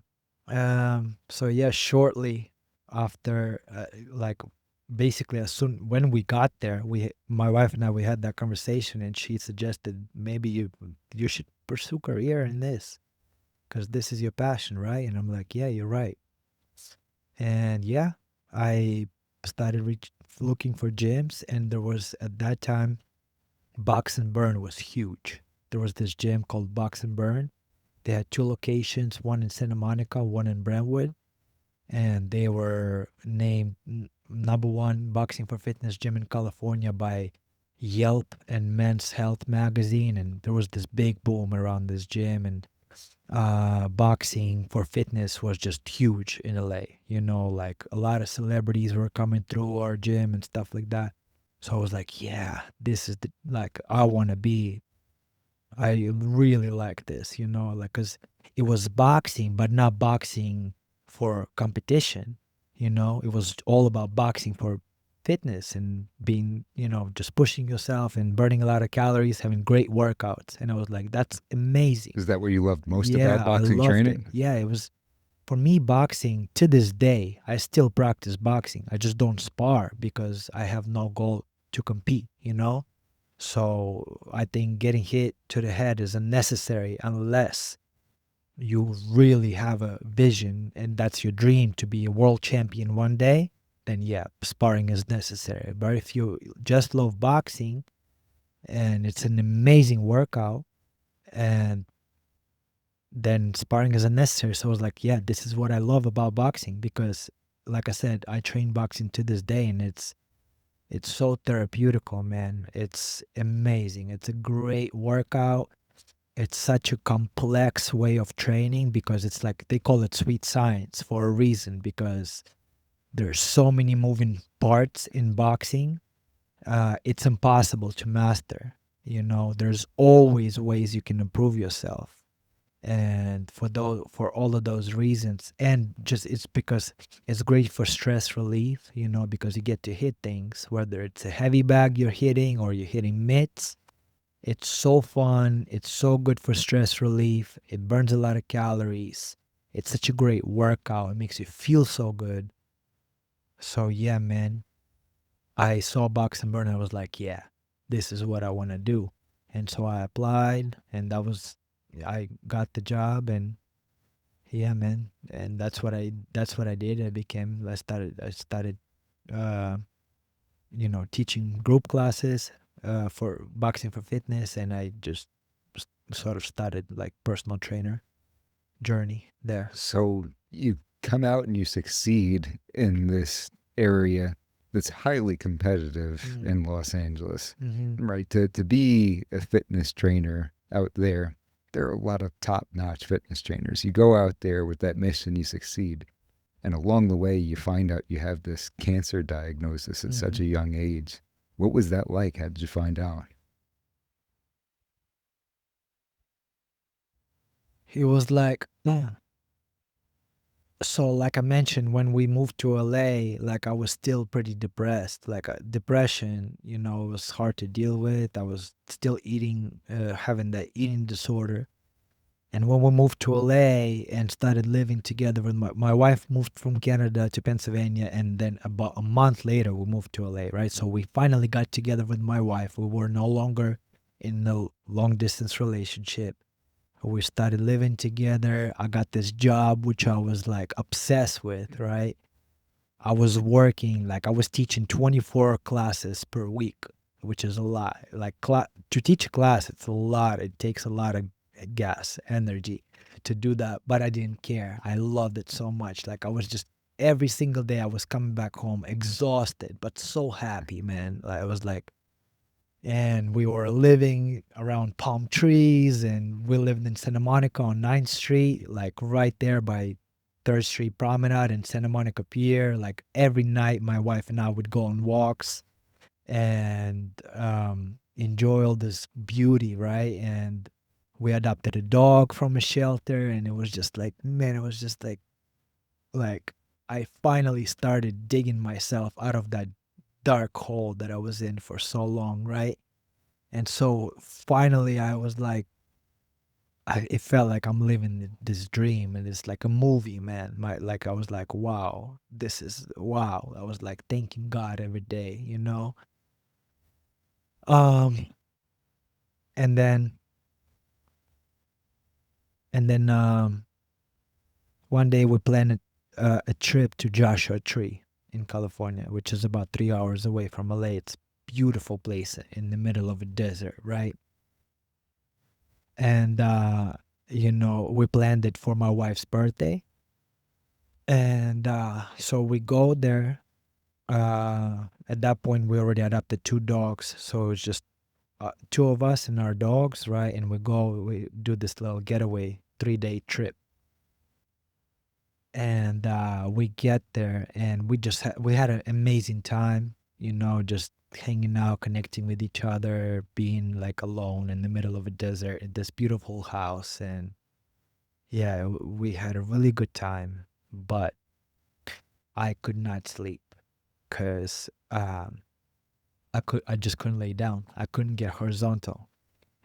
So yeah, shortly after, like basically as soon when we got there, my wife and we had that conversation, and she suggested maybe you should pursue career in this because this is your passion, right? And I'm like, yeah, you're right. And yeah, I started looking for gyms, and there was at that time Box and Burn was huge. There was this gym called Box and Burn. They had two locations, one in Santa Monica, one in Brentwood, and they were named number one boxing for fitness gym in California by Yelp and Men's Health magazine. And there was this big boom around this gym, and boxing for fitness was just huge in LA. Like a lot of celebrities were coming through our gym and stuff like that. So I was like, yeah, this is I want to be. I really like this, like, because it was boxing, but not boxing for competition. It was all about boxing for fitness and being, just pushing yourself and burning a lot of calories, having great workouts. And I was like, that's amazing. Is that what you loved most Yeah, about boxing I loved training? it. Yeah, it was for me boxing to this day. I still practice boxing. I just don't spar because I have no goal to compete, So I think getting hit to the head is unnecessary unless you really have a vision and that's your dream to be a world champion one day. Then yeah, sparring is necessary. But if you just love boxing and it's an amazing workout, and then sparring is unnecessary. So I was like, yeah, this is what I love about boxing because, like I said, I train boxing to this day, and it's so therapeutical, man. It's amazing. It's a great workout. It's such a complex way of training because it's like they call it sweet science for a reason because there's so many moving parts in boxing. It's impossible to master. There's always ways you can improve yourself. And for all of those reasons, and just it's because it's great for stress relief, because you get to hit things, whether it's a heavy bag you're hitting or you're hitting mitts. It's so fun. It's so good for stress relief. It burns a lot of calories. It's such a great workout. It makes you feel so good. So yeah, man, I saw Box and Burn. I was like, yeah, this is what I want to do. And so I applied, and I got the job, and yeah, man, and that's what I did. I started teaching group classes for boxing for fitness, and I just sort of started like personal trainer journey there. So you come out and you succeed in this area that's highly competitive in Los Angeles, right? To be a fitness trainer out there, there are a lot of top-notch fitness trainers. You go out there with that mission, you succeed. And along the way, you find out you have this cancer diagnosis at such a young age. What was that like? How did you find out? It was like, so like I mentioned, when we moved to LA, like I was still pretty depressed. Like depression, it was hard to deal with. I was still having that eating disorder. And when we moved to LA and started living together with my wife moved from Canada to Pennsylvania, and then about a month later we moved to LA, right? So we finally got together with my wife. We were no longer in a long distance relationship. We started living together. I got this job which I was like obsessed with, right? I was working, like I was teaching 24 classes per week, which is a lot. Like to teach a class, it's a lot. It takes a lot of gas, energy to do that. But I didn't care. I loved it so much. Like I was just every single day I was coming back home exhausted, but so happy, man. Like I was like, and we were living around palm trees, and we lived in Santa Monica on 9th Street, like right there by 3rd Street Promenade and Santa Monica Pier. Like every night my wife and I would go on walks and enjoy all this beauty, right? And we adopted a dog from a shelter, and it was just like, man, it was just like I finally started digging myself out of that dark hole that I was in for so long, right? And so finally I was like, it felt like I'm living this dream, and it's like a movie, man. Like I was like, wow, this is wow. I was like thanking God every day, you know? Um and then and then one day we planned a trip to Joshua Tree in California, which is about 3 hours away from LA. It's beautiful place in the middle of a desert, right? And we planned it for my wife's birthday. And so we go there. At that point we already adopted 2 dogs, so it's just two of us and our dogs, right? And we do this little getaway 3-day trip. And we get there, and we had an amazing time, just hanging out, connecting with each other, being like alone in the middle of a desert in this beautiful house. And yeah, we had a really good time, but I could not sleep because I just couldn't lay down. I couldn't get horizontal,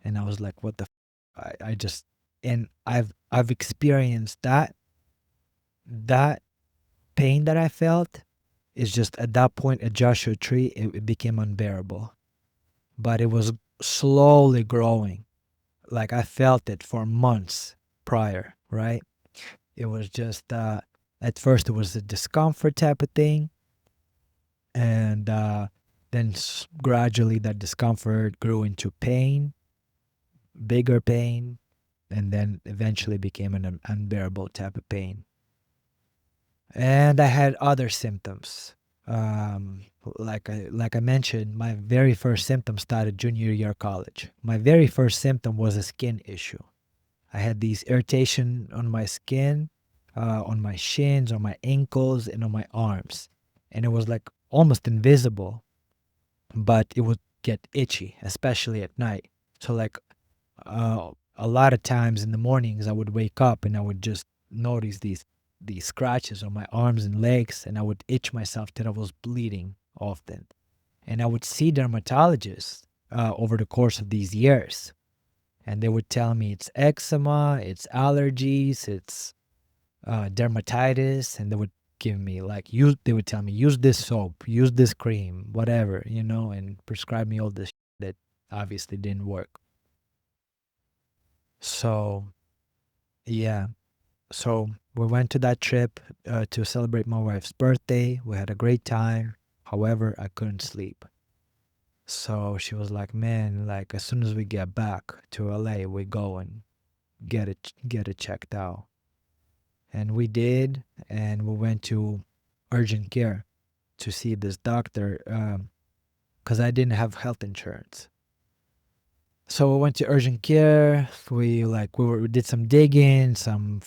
and I was like, what the I just, and I've experienced that pain that I felt is just at that point at Joshua Tree, it became unbearable. But it was slowly growing. Like I felt it for months prior, right? It was just at first it was a discomfort type of thing, and then gradually that discomfort grew into pain, bigger pain, and then eventually became an unbearable type of pain. And I had other symptoms. Like I mentioned, my very first symptom started junior year college. My very first symptom was a skin issue. I had these irritation on my skin, on my shins, on my ankles, and on my arms, and it was like almost invisible, but it would get itchy, especially at night. So like a lot of times in the mornings, I would wake up and I would just notice these scratches on my arms and legs, and I would itch myself till I was bleeding often. And I would see dermatologists over the course of these years, and they would tell me it's eczema, it's allergies, it's dermatitis, and they would give me they would tell me use this soap, use this cream, whatever, and prescribe me all this that obviously didn't work. So yeah. So we went to that trip to celebrate my wife's birthday. We had a great time. However, I couldn't sleep. So she was like, man, like as soon as we get back to LA, we go and get it checked out. And we did, and we went to urgent care to see this doctor because I didn't have health insurance. So we went to urgent care. We did some digging, some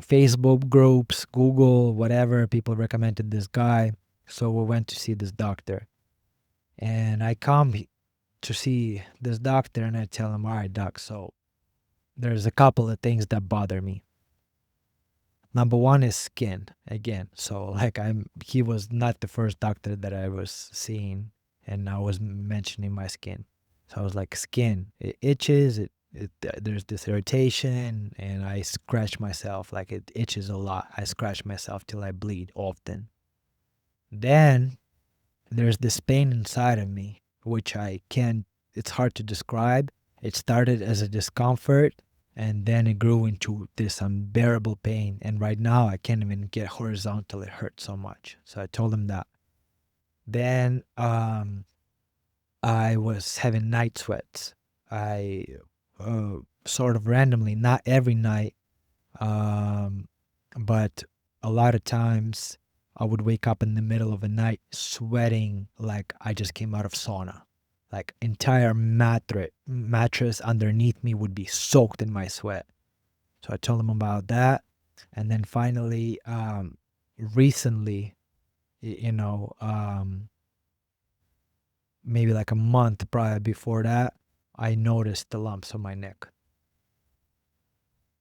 Facebook groups, Google, whatever. People recommended this guy. So we went to see this doctor. And I come to see this doctor, and I tell him, all right, doc, so there's a couple of things that bother me. Number one is skin, again. So he was not the first doctor that I was seeing, and I was mentioning my skin. So I was like, skin, it itches, there's this irritation, and I scratch myself, like it itches a lot. I scratch myself till I bleed often. Then there's this pain inside of me, which it's hard to describe. It started as a discomfort, And then it grew into this unbearable pain. And right now I can't even get horizontal. It hurts so much. So I told him that. Then I was having night sweats. I sort of randomly, not every night, but a lot of times I would wake up in the middle of the night sweating like I just came out of sauna. Like entire mattress underneath me would be soaked in my sweat. So I told him about that. And then finally, recently, you know, maybe like a month prior before that, I noticed the lumps on my neck.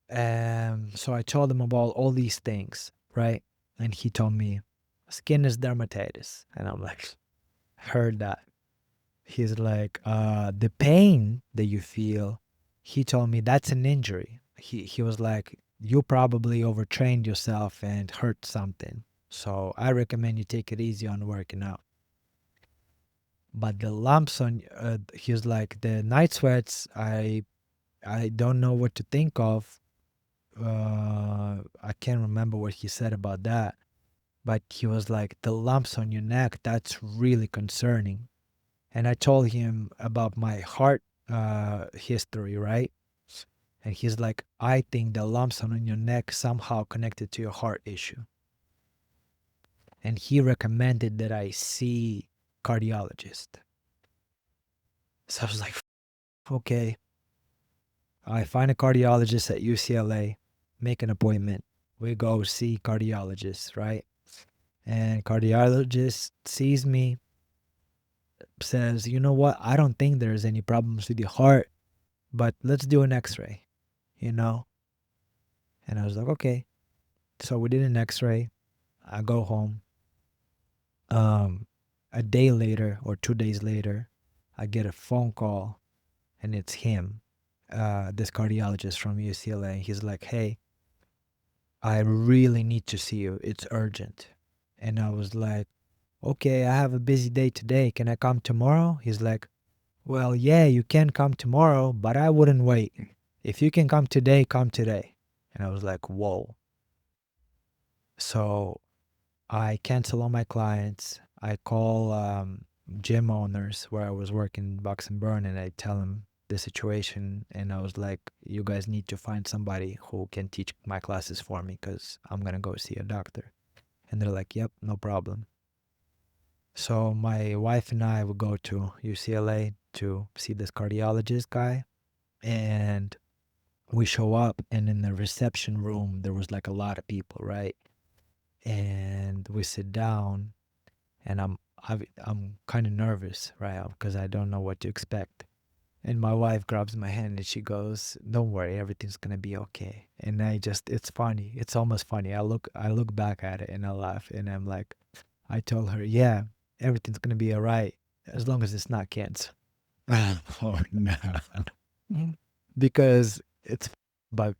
So I told him about all these things, right? And he told me, skin is dermatitis. And I'm like, heard that. He's like, the pain that you feel, he told me that's an injury. He was like, you probably overtrained yourself and hurt something. So I recommend you take it easy on working out. But the lumps on, he was like, the night sweats, I don't know what to think of. I can't remember what he said about that. But he was like, the lumps on your neck, that's really concerning. And I told him about my heart history, right? And he's like, I think the lumps on your neck somehow connected to your heart issue. And he recommended that I see cardiologist. So I was like, okay. I find a cardiologist at UCLA, make an appointment. We go see cardiologist, right? And cardiologist sees me, says, you know what? I don't think there's any problems with your heart, but let's do an x-ray, you know? And I was like, okay. So we did an x-ray. I go home. A day later or 2 days later, I get a phone call, and it's him, this cardiologist from UCLA. He's like, hey, I really need to see you. It's urgent. And I was like, okay, I have a busy day today. Can I come tomorrow? He's like, well, yeah, you can come tomorrow, but I wouldn't wait. If you can come today, come today. And I was like, whoa. So I cancel all my clients. I call gym owners where I was working in Box and Burn, and I tell them the situation. And I was like, you guys need to find somebody who can teach my classes for me because I'm going to go see a doctor. And they're like, yep, no problem. So my wife and I would go to UCLA to see this cardiologist guy. And we show up, and in the reception room, there was like a lot of people, right? And we sit down, and I'm kind of nervous, right? Because I don't know what to expect. And my wife grabs my hand and she goes, "Don't worry, everything's gonna be okay." And it's funny. It's almost funny. I look back at it and I laugh, and I'm like, I told her, "Yeah, everything's gonna be all right as long as it's not cancer." Oh, no. Because it's but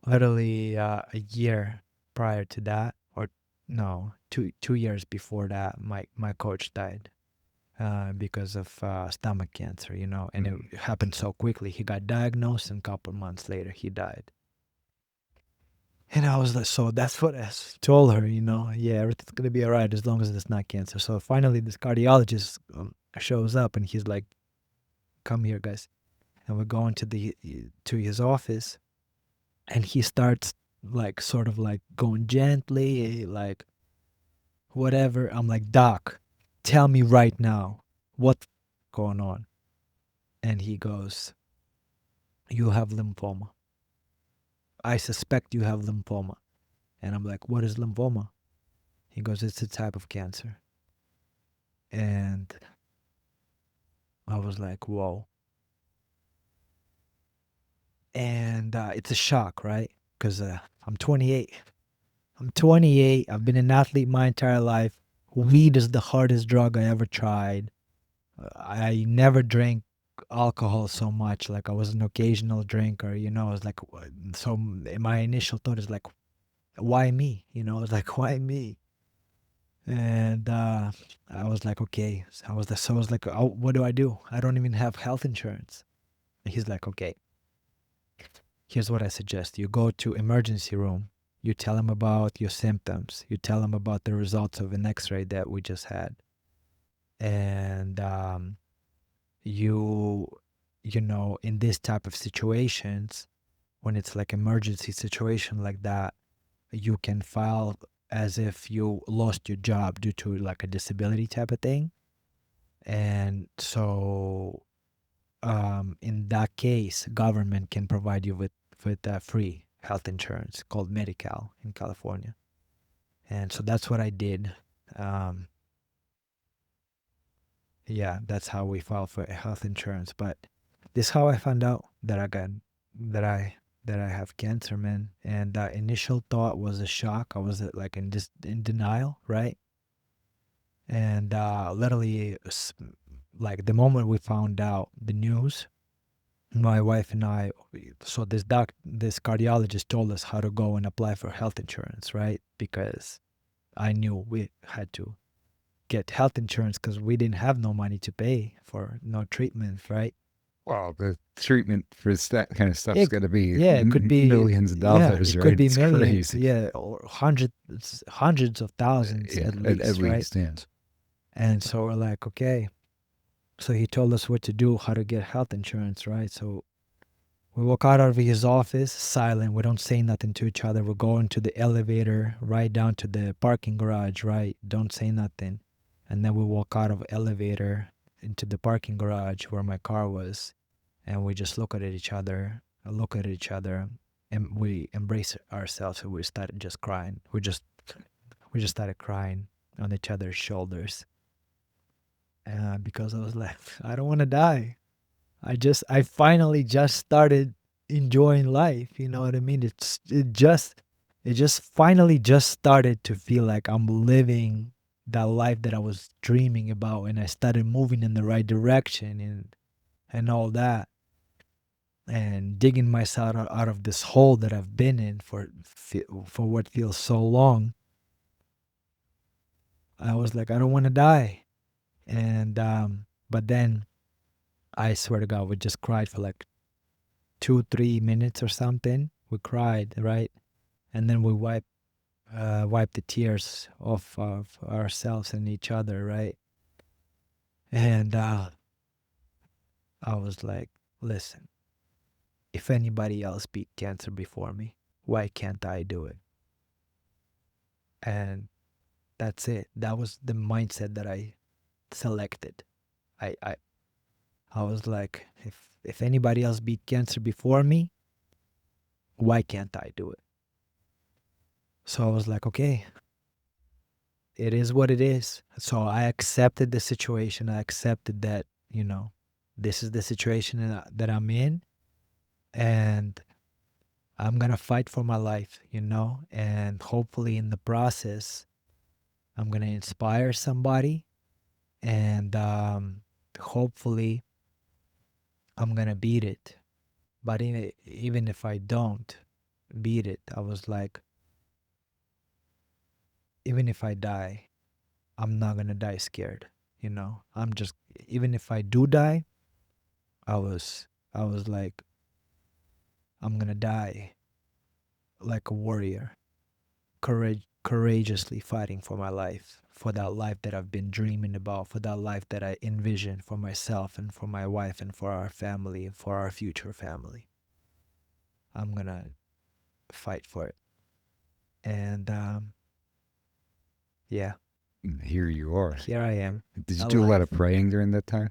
literally a year prior to that, or no, 2 years before that, my coach died because of stomach cancer, and it happened so quickly. He got diagnosed, and a couple months later he died. And I was like, so that's what I told her, yeah, everything's gonna be all right as long as it's not cancer. So finally this cardiologist shows up, and he's like, come here, guys. And we're going to his office, and he starts like sort of like going gently, like whatever. I'm like, Doc, tell me right now what's going on. And he goes, you have lymphoma. I suspect you have lymphoma. And I'm like, what is lymphoma? He goes, it's a type of cancer. And I was like, whoa. And it's a shock, right? Because I'm 28. I've been an athlete my entire life. Weed is the hardest drug I ever tried. I never drank alcohol so much. Like, I was an occasional drinker, I was like, so my initial thought is like, why me? I was like, why me? And I was like, okay. So I was like, oh, what do? I don't even have health insurance. And he's like, okay, here's what I suggest. You go to emergency room. You tell them about your symptoms. You tell them about the results of an x-ray that we just had. And you know, in this type of situations, when it's like emergency situation like that, you can file as if you lost your job due to like a disability type of thing. And so in that case, government can provide you with free health insurance called Medi-Cal in California. And so that's what I did. Yeah, that's how we filed for health insurance. But this is how I found out that I have cancer, man. And the initial thought was a shock. I was like in denial, right? And literally, like the moment we found out the news, my wife and I, so this cardiologist told us how to go and apply for health insurance, right? Because I knew we had to get health insurance because we didn't have no money to pay for no treatment, right? Well, the treatment for that kind of stuff's got to be it could be millions of dollars, it right? could be It's millions, crazy. yeah, or hundreds of thousands Yeah, at least, right? least, yeah. And so we're like, okay. So he told us what to do, how to get health insurance, right? So we walk out of his office, silent. We don't say nothing to each other. We go into the elevator, right down to the parking garage, right? Don't say nothing. And then we walk out of elevator into the parking garage where my car was. And we just look at each other, and we embrace ourselves. And we started just crying. We just started crying on each other's shoulders. Because I was like, I don't want to die. I finally just started enjoying life. You know what I mean? It just finally just started to feel like I'm living that life that I was dreaming about, and I started moving in the right direction and all that, and digging myself out of this hole that I've been in for what feels so long. I was like, I don't want to die. And but then I swear to God, we just cried for like 2-3 minutes or something. We cried, right? And then we wiped the tears off of ourselves and each other, right? And I was like, listen, if anybody else beat cancer before me, why can't I do it? And that's it. That was the mindset that I selected. I was like, if anybody else beat cancer before me, why can't I do it? So I was like, okay, it is what it is. So I accepted the situation. I accepted that, you know, this is the situation that I'm in, and I'm going to fight for my life, you know, and hopefully in the process, I'm going to inspire somebody, and hopefully I'm going to beat it. But even if I don't beat it, I was like, even if I die, I'm not going to die scared, you know. Even if I do die, I was like, I'm going to die like a warrior, courageously fighting for my life, for that life that I've been dreaming about, for that life that I envision for myself and for my wife and for our family and for our future family. I'm going to fight for it. And yeah, Here you are. here I am. Did you do a lot of praying during that time?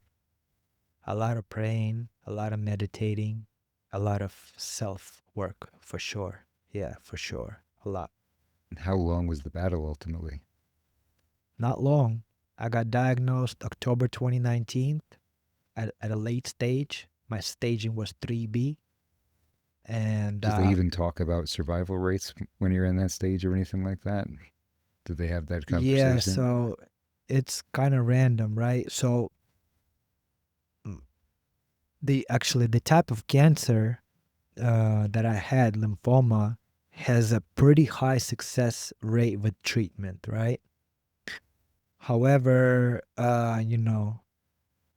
A lot of praying, a lot of meditating, a lot of self-work, for sure. Yeah, for sure. A lot. And how long was the battle ultimately? Not long. I got diagnosed October 2019 at a late stage. My staging was 3B. And Did they even talk about survival rates when you're in that stage or anything like that? Did they have that conversation? yeah, so it's kind of random, right? So the type of cancer that I had, lymphoma, has a pretty high success rate with treatment, right? However, you know,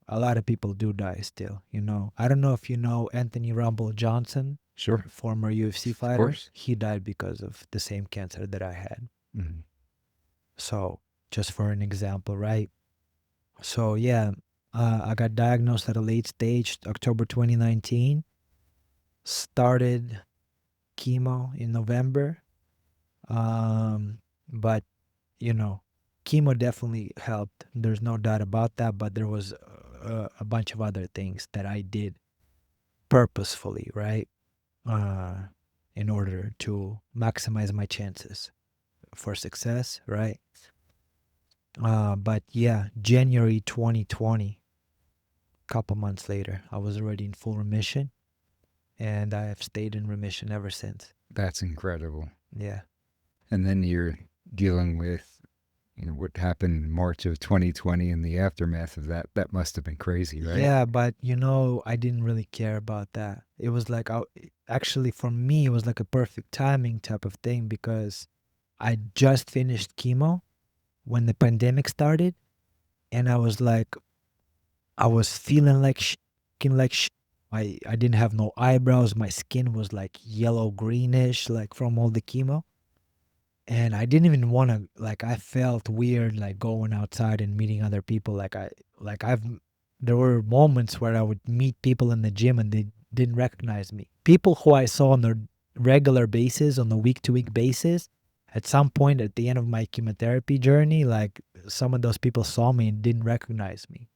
a lot of people do die still, you know. I don't know if you know Anthony Rumble Johnson. Sure. former UFC fighter. course. He died because of the same cancer that I had. Mhm. So just for an example, right? So yeah, I got diagnosed at a late stage, October 2019. Started chemo in November. But chemo definitely helped. There's no doubt about that. But there was a bunch of other things that I did purposefully, right? In order to maximize my chances for success, right? But yeah, January 2020, couple months later, I was already in full remission, and I have stayed in remission ever since. That's incredible. Yeah. And then you're dealing with, what happened in March of 2020 and the aftermath of that. That must have been crazy, right? Yeah, but I didn't really care about that. It was like, actually, for me, it was like a perfect timing type of thing because I just finished chemo when the pandemic started, and I was like, I was feeling like skin like I didn't have no eyebrows. My skin was like yellow greenish, like from all the chemo. And I didn't even want to, like, I felt weird, like going outside and meeting other people. There were moments where I would meet people in the gym and they didn't recognize me. People who I saw on a regular basis, on a week-to-week basis, at some point at the end of my chemotherapy journey, like some of those people saw me and didn't recognize me,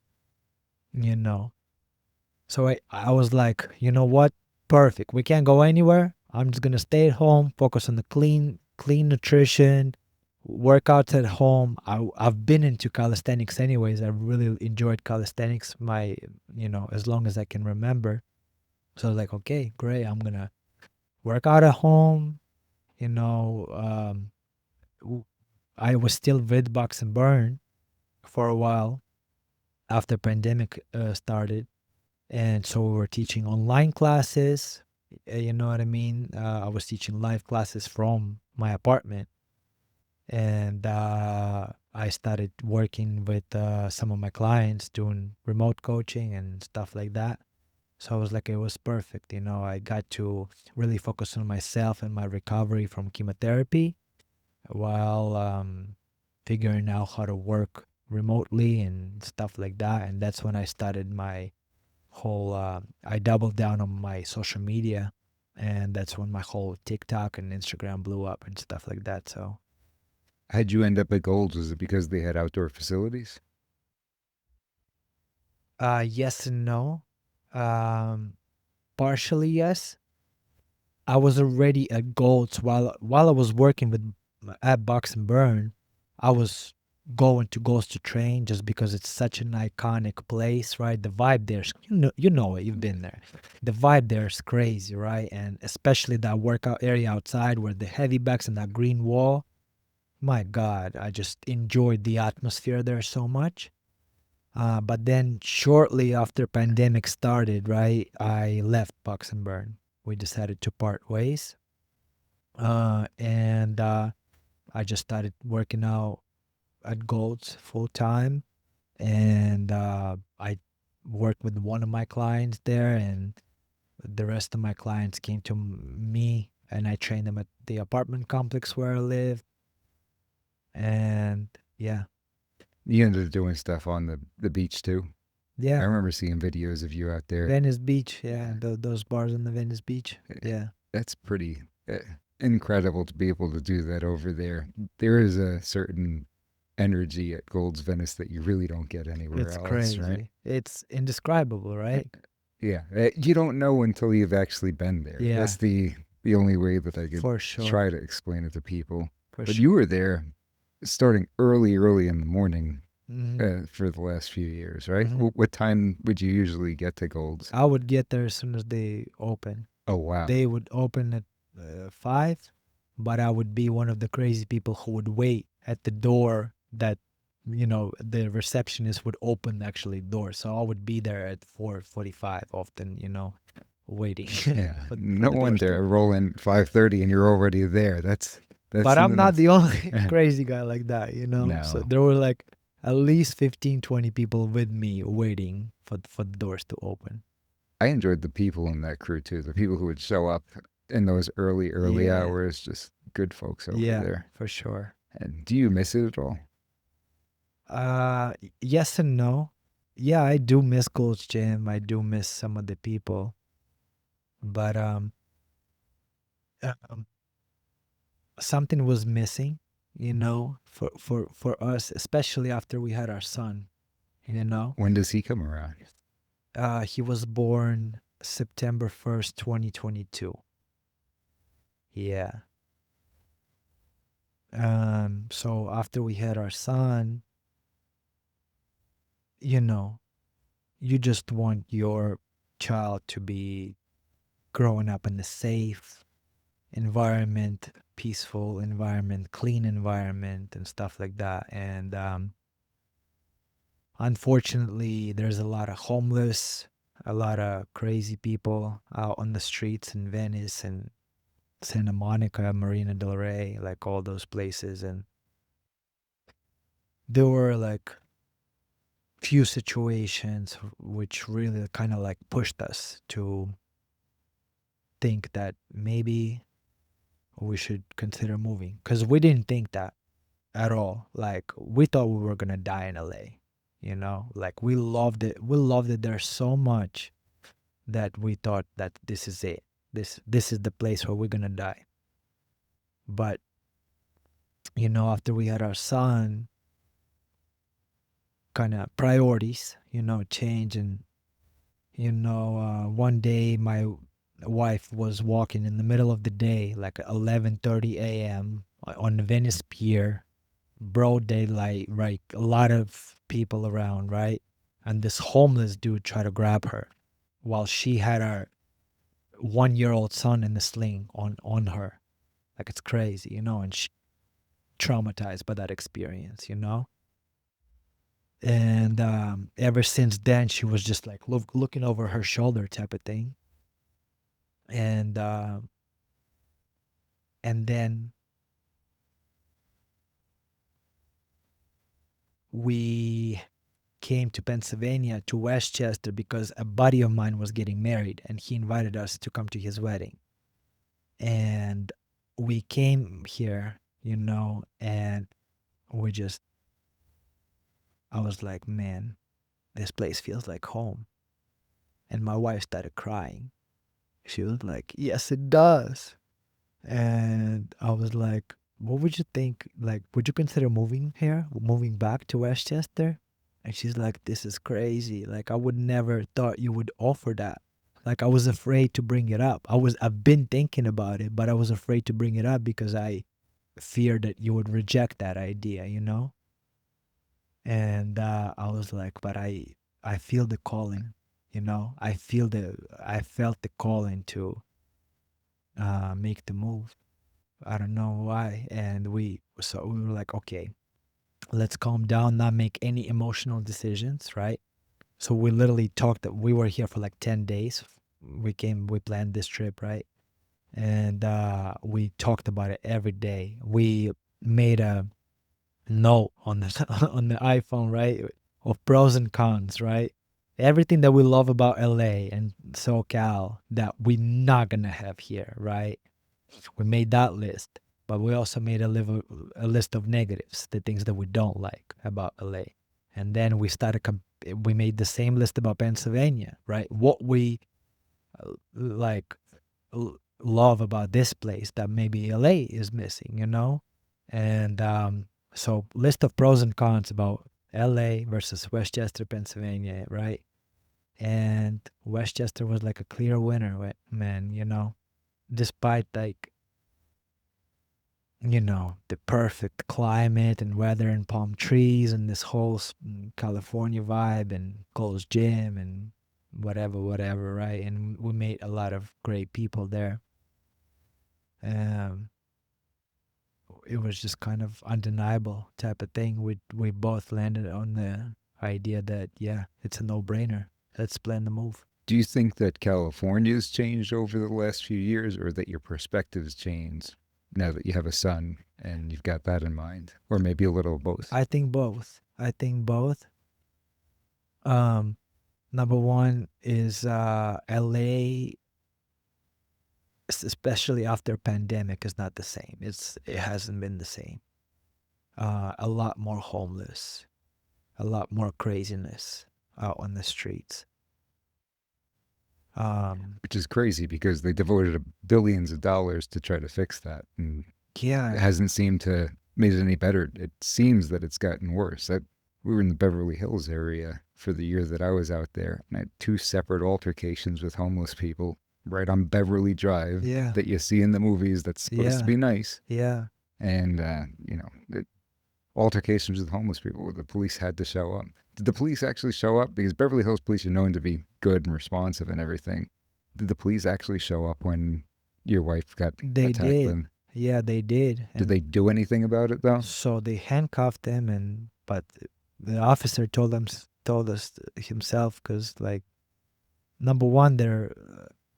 So I was like, you know what? Perfect. We can't go anywhere. I'm just going to stay at home, focus on the clean nutrition, workouts at home. I've been into calisthenics anyways. I really enjoyed calisthenics as long as I can remember. So I was like, okay, great. I'm going to work out at home. I was still with Box and Burn for a while after pandemic started. And so we were teaching online classes. You know what I mean? I was teaching live classes from my apartment. And I started working with some of my clients doing remote coaching and stuff like that. So I was like, it was perfect. I got to really focus on myself and my recovery from chemotherapy while figuring out how to work remotely and stuff like that. And that's when I started my whole I doubled down on my social media, and that's when my whole TikTok and Instagram blew up and stuff like that. So How'd you end up at Gold's? Was it because they had outdoor facilities? yes and no. Partially yes. I was already at Gold's while I was working with at Box and Burn. I was going to Gold's to train just because it's such an iconic place, right? The vibe there's you know it, you've been there. The vibe there is crazy, right? And especially that workout area outside where the heavy backs and that green wall. My God, I just enjoyed the atmosphere there so much. But then shortly after pandemic started, right, I left Box and Burn. We decided to part ways. And I just started working out at Gold's full time. And I worked with one of my clients there, and the rest of my clients came to me, and I trained them at the apartment complex where I live. And yeah. You ended up doing stuff on the beach too. I Yeah. remember seeing videos of you out there. Venice Beach. Yeah. Those bars on the Venice Beach. Yeah. That's pretty incredible to be able to do that over there. There is a certain energy at Gold's Venice that you really don't get anywhere It's else, crazy. right? It's indescribable, right? Yeah, you don't know until you've actually been there. Yeah. That's the only way that I could For sure. try to explain it to people. For But sure. you were there starting early in the morning Mhm. for the last few years, right? Mhm. What time would you usually get to Gold's? I would get there as soon as they open. Oh, wow. They would open at 5, but I would be one of the crazy people who would wait at the door that, the receptionist would open actually door. So I would be there at 4:45 often, waiting. Yeah, for no the doors wonder. to- Roll in 5:30 and you're already there. That's But I'm something not that's- the only crazy guy like that, No. So there were like at least 15, 20 people with me waiting for the doors to open. I enjoyed the people in that crew too. The people who would show up in those early Yeah. hours, just good folks over Yeah, there. for sure. And do you miss it at all? Yes and no. Yeah, I do miss Gold's Gym. I do miss some of the people, but um, something was missing, for us, especially after we had our son. You know, When does he come around? he was born September 1st, 2022. Yeah. So after we had our son, you know, you just want your child to be growing up in a safe environment, peaceful environment, clean environment, and stuff like that. And unfortunately, there's a lot of homeless, a lot of crazy people out on the streets in Venice and Santa Monica, Marina del Rey, like all those places. And there were like few situations which really kind of like pushed us to think that maybe we should consider moving, because we didn't think that at all. Like, we thought we were gonna die in LA, like we loved it there so much that we thought that this is it, this is the place where we're gonna die. But after we had our son, kind of priorities change. And one day my wife was walking in the middle of the day, like 11:30 a.m. on the Venice Pier, broad daylight, right? A lot of people around, right? And this homeless dude tried to grab her while she had her 1-year-old son in the sling on her. Like, it's crazy, and she traumatized by that experience. And ever since then, she was just like looking over her shoulder type of thing. And then we came to Pennsylvania, to Westchester, because a buddy of mine was getting married and he invited us to come to his wedding. And we came here, and I was like, man, this place feels like home. And my wife started crying. She was like, yes, it does. And I was like, what would you think? Like, would you consider moving back to Westchester? And she's like, this is crazy. Like, I would never thought you would offer that. Like, I was afraid to bring it up. I've been thinking about it, but I was afraid to bring it up because I feared that you would reject that idea. And I was like, but I feel the calling, I felt the calling to make the move. I don't know why. And we were like, okay, let's calm down, not make any emotional decisions, right? So we literally talked that we were here for like 10 days. We planned this trip, right? And we talked about it every day. We made a note on the on the iPhone, right? Of pros and cons, right? Everything that we love about LA and SoCal that we're not gonna have here, right? We made that list, but we also made a list of negatives, the things that we don't like about LA. And then we made the same list about Pennsylvania, right? What we like love about this place that maybe LA is missing. And so list of pros and cons about LA versus Westchester, Pennsylvania, right? And Westchester was like a clear winner, man, despite like the perfect climate and weather and palm trees and this whole California vibe and Gold's Gym and whatever, right? And we met a lot of great people there. Um, it was just kind of undeniable type of thing. We both landed on the idea that, yeah, it's a no-brainer. Let's plan the move. Do you think that California's changed over the last few years, or that your perspective's changed now that you have a son and you've got that in mind? Or maybe a little of both? I think both. Um, Number one is LA, especially after pandemic, is not the same. It hasn't been the same. A lot more homeless, a lot more craziness out on the streets. Which is crazy because they devoted billions of dollars to try to fix that, and it Yeah, hasn't seemed to made it any better. It seems that it's gotten worse. We were in the Beverly Hills area for the year that I was out there, and I had 2 separate altercations with homeless people right on Beverly Drive yeah, that you see in the movies. That's supposed to yeah, be nice, yeah. and altercations with homeless people where the police had to show up. Did the police actually show up? Because Beverly Hills police are known to be good and responsive and everything. Did the police actually show up when your wife got They attacked? did. Yeah, they did. Did they do anything about it though? So they handcuffed him, but the officer told us himself, because like, number one, they're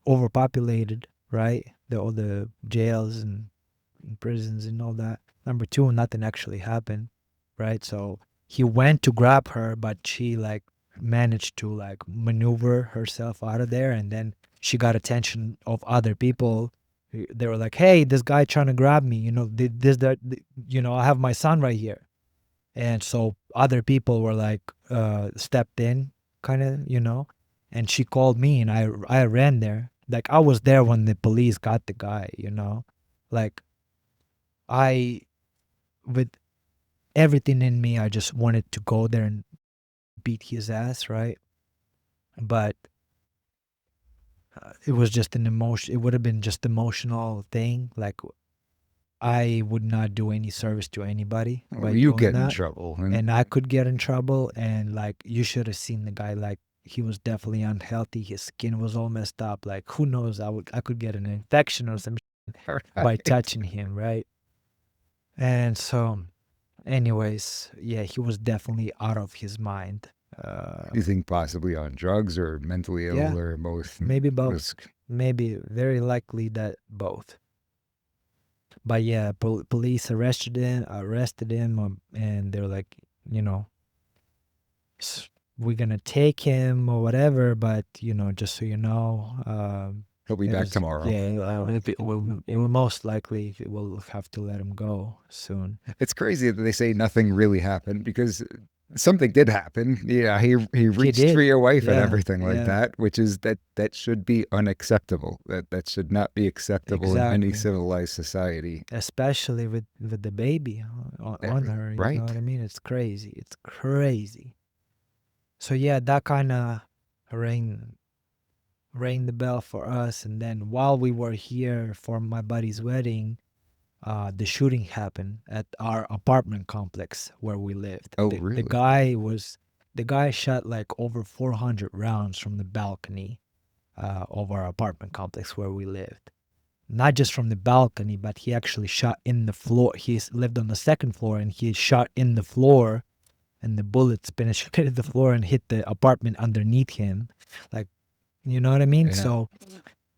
overpopulated, right? All the jails and prisons and all that. Number two, nothing actually happened, right? So he went to grab her, but she like managed to like maneuver herself out of there, and then she got attention of other people. They were like, "Hey, this guy trying to grab me, this, that, I have my son right here." And so other people were like, stepped in, kind of. And she called me, and I ran there. Like, I was there when the police got the guy. Like, I, with everything in me, I just wanted to go there and beat his ass, right? But it was just an emotion. It would have been just emotional thing. Like, I would not do any service to anybody by You doing get in that. trouble. And I could get in trouble. And like, you should have seen the guy. Like, he was definitely unhealthy. His skin was all messed up. Like, who knows? I could get an infection or some by touching him, right? And so, anyways, yeah, he was definitely out of his mind. You think possibly on drugs or mentally ill Yeah, or both? maybe both. Was- Maybe, very likely that both. But yeah, police arrested him, and they're like, you know, we're gonna take him or whatever. But just so you know, He'll be back tomorrow. Yeah, it will most likely we'll have to let him go soon. It's crazy that they say nothing really happened because something did happen. Yeah, he reached did. for your wife and Yeah, everything like yeah. that, which is that should be unacceptable. That should not be acceptable in any Exactly. civilized society. Especially with the baby on her. You Right. know what I mean? It's crazy. It's crazy. So yeah, that kind of rang the bell for us. And then while we were here for my buddy's wedding, the shooting happened at our apartment complex where we lived. Oh, The really? the guy shot like over 400 rounds from the balcony of our apartment complex where we lived. Not just from the balcony, but he actually shot in the floor. He lived on the second floor, and he shot in the floor, and the bullets penetrated the floor and hit the apartment underneath him. Like, you know what I mean? Yeah. So,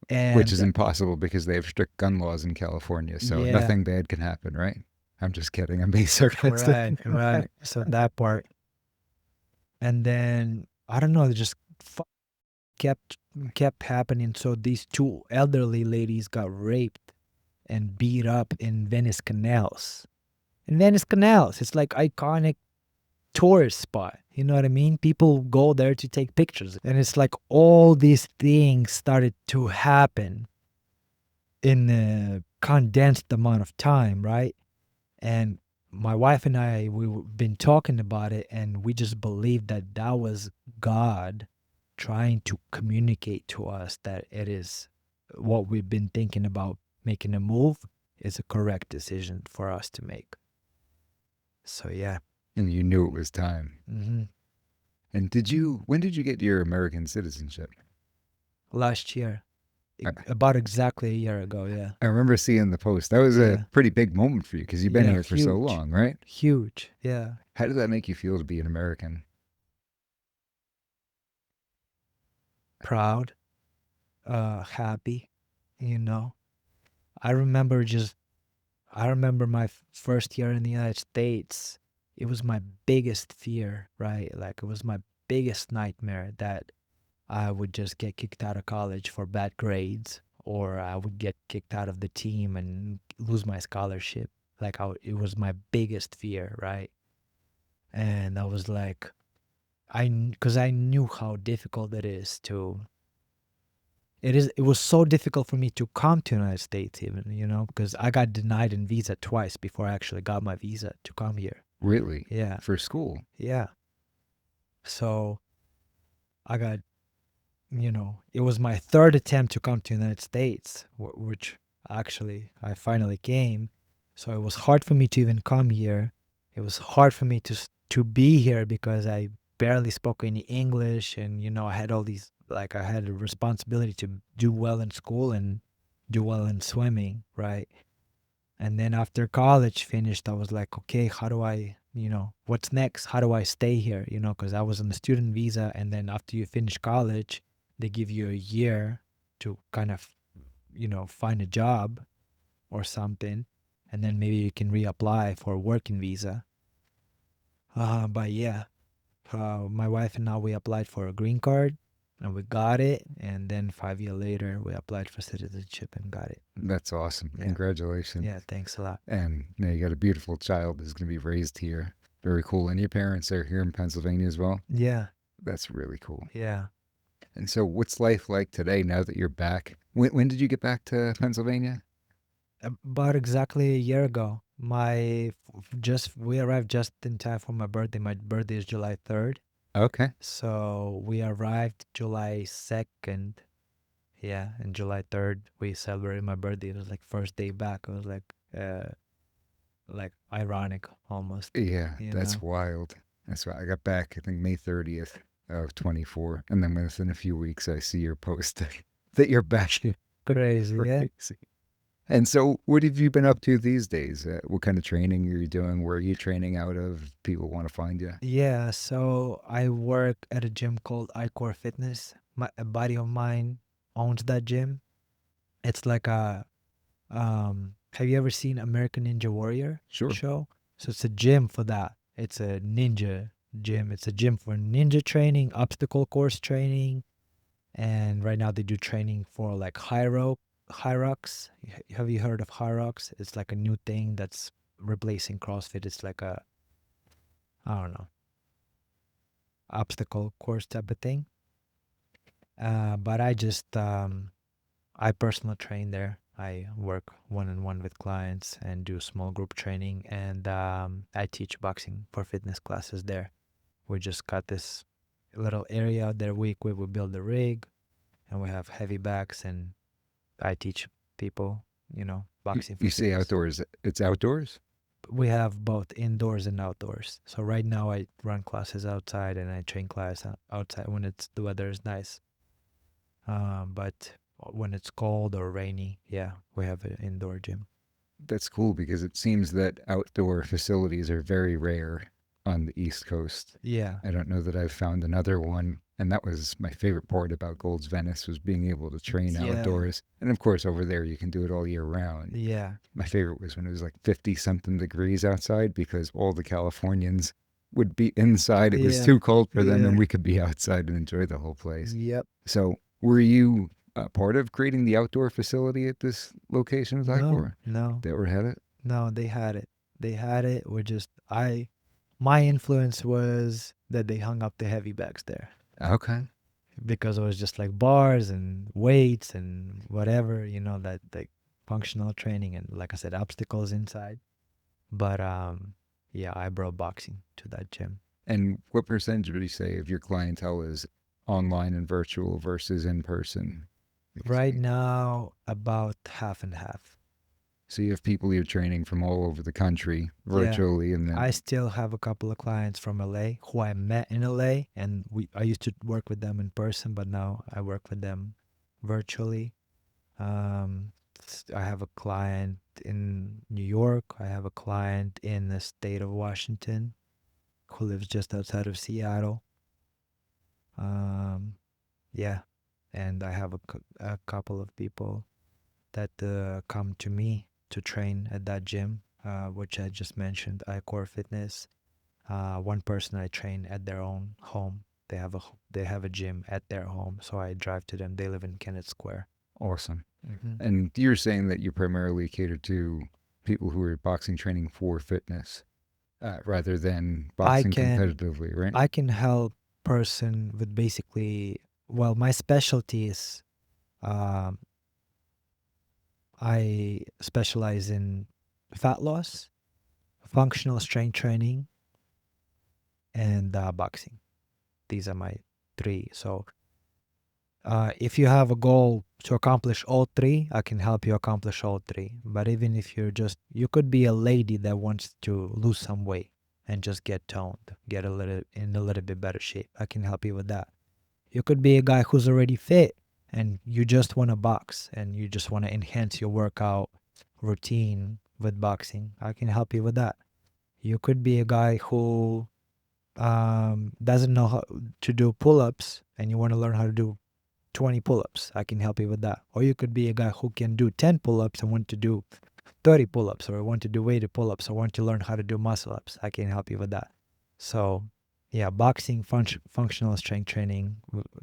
and Which is impossible because they have strict gun laws in California, so Yeah. nothing bad can happen, right? I'm just kidding. I'm being sarcastic. right. So that part, and then I don't know, it just kept happening. So these two elderly ladies got raped and beat up in Venice canals. In Venice canals, it's like iconic tourist spot. You know what I mean? People go there to take pictures, and it's like all these things started to happen in a condensed amount of time, right? And my wife and I, we've been talking about it, and we just believed that that was God trying to communicate to us that it is what we've been thinking about making a move is a correct decision for us to make. So yeah. And you knew it was time. Mm-hmm. And when did you get your American citizenship? Last year. About exactly a year ago, yeah. I remember seeing the post. That was a pretty big moment for you because you've been Yeah, here for so huge. long, right? Huge, yeah. How did that make you feel to be an American? Proud, happy, I remember my first year in the United States. It was my biggest fear, right? Like, it was my biggest nightmare that I would just get kicked out of college for bad grades, or I would get kicked out of the team and lose my scholarship. Like it was my biggest fear, right? And I was like, because I knew how difficult it is to. It was so difficult for me to come to United States, even, because I got denied in visa twice before I actually got my visa to come here. Really? Yeah, For school? yeah. So I got, it was my third attempt to come to United States, which actually I finally came. So it was hard for me to even come here. It was hard for me to be here because I barely spoke any English, and I had all these, like, I had a responsibility to do well in school and do well in swimming, right? And then after college finished, I was like, okay, how do I, what's next? How do I stay here? Because I was on a student visa, and then after you finish college, they give you a year to kind of, find a job or something, and then maybe you can reapply for a working visa. But yeah, my wife and I, we applied for a green card, and we got it. And then 5 years later, we applied for citizenship and got it. That's awesome. Yeah. Congratulations. Yeah, thanks a lot. And now you got a beautiful child that's going to be raised here. Very cool. And your parents are here in Pennsylvania as well? Yeah, That's really cool. yeah. And so what's life like today now that you're back? When did you get back to Pennsylvania? About exactly a year ago. We arrived just in time for my birthday. My birthday is July 3rd. Okay. So we arrived July 2nd. Yeah, and July 3rd we celebrated my birthday. It was like first day back. It was like ironic almost. Yeah, You that's know? wild. That's why I got back, I think, May 30th of 24. And then within a few weeks, I see your post that you're back. Crazy, yeah. Crazy. And so what have you been up to these days? What kind of training are you doing? Where are you training out of? If people want to find you. Yeah, so I work at a gym called iCore Fitness. A buddy of mine owns that gym. It's like have you ever seen American Ninja Warrior Sure. show? So it's a gym for that. It's a ninja gym. It's a gym for ninja training, obstacle course training, and right now they do training for like high rocks. Have you heard of high rocks? It's like a new thing that's replacing CrossFit. It's like a, I don't know, obstacle course type of thing. But I personal train there. I work one-on-one with clients and do small group training, and I teach boxing for fitness classes there. We just got this little area out there. We build a rig, and we have heavy bags, and I teach people, boxing for You say fitness. outdoors. It's outdoors? We have both indoors and outdoors. So right now I run classes outside, and I train class outside when the weather is nice. But when it's cold or rainy, yeah, we have an indoor gym. That's cool because it seems that outdoor facilities are very rare on the East Coast. Yeah. I don't know that I've found another one. And that was my favorite part about Gold's Venice, was being able to train Yeah. outdoors. And of course, over there, you can do it all year round. Yeah. My favorite was when it was like 50 something degrees outside, because all the Californians would be inside. It was Yeah. too cold for them, Yeah. and we could be outside and enjoy the whole place. Yep. So were you part of creating the outdoor facility at this location with No, iCore? no, They ever had it? no, they had it. They had it. My influence was that they hung up the heavy bags there, Okay. because it was just like bars and weights and whatever, that like functional training, and like I said, obstacles inside. But yeah, I brought boxing to that gym. And what percentage would you say of your clientele is online and virtual versus in person? Right now, about half and half. So you have people you're training from all over the country virtually, and then I still have a couple of clients from LA who I met in LA, and I used to work with them in person, but now I work with them virtually. I have a client in New York. I have a client in the state of Washington who lives just outside of Seattle. Yeah, and I have a couple of people that come to me to train at that gym, which I just mentioned, iCore Fitness. One person I train at their own home They have a gym at their home, so I drive to them. They live in Kennett Square. Awesome. Mm-hmm. And you're saying that you primarily cater to people who are boxing training for fitness rather than boxing competitively, right? I can help person with basically, well, my specialty is um, I specialize in fat loss, functional strength training, and boxing. These are my three. So if you have a goal to accomplish all three, I can help you accomplish all three. But even if you could be a lady that wants to lose some weight and just get toned, get in a little bit better shape. I can help you with that. You could be a guy who's already fit and you just want to box and you just want to enhance your workout routine with boxing. I can help you with that. You could be a guy who doesn't know how to do pull-ups and you want to learn how to do 20 pull-ups. I can help you with that. Or you could be a guy who can do 10 pull-ups and want to do 30 pull-ups, or want to do weighted pull-ups, or want to learn how to do muscle-ups. I can help you with that. So yeah, boxing, functional strength training,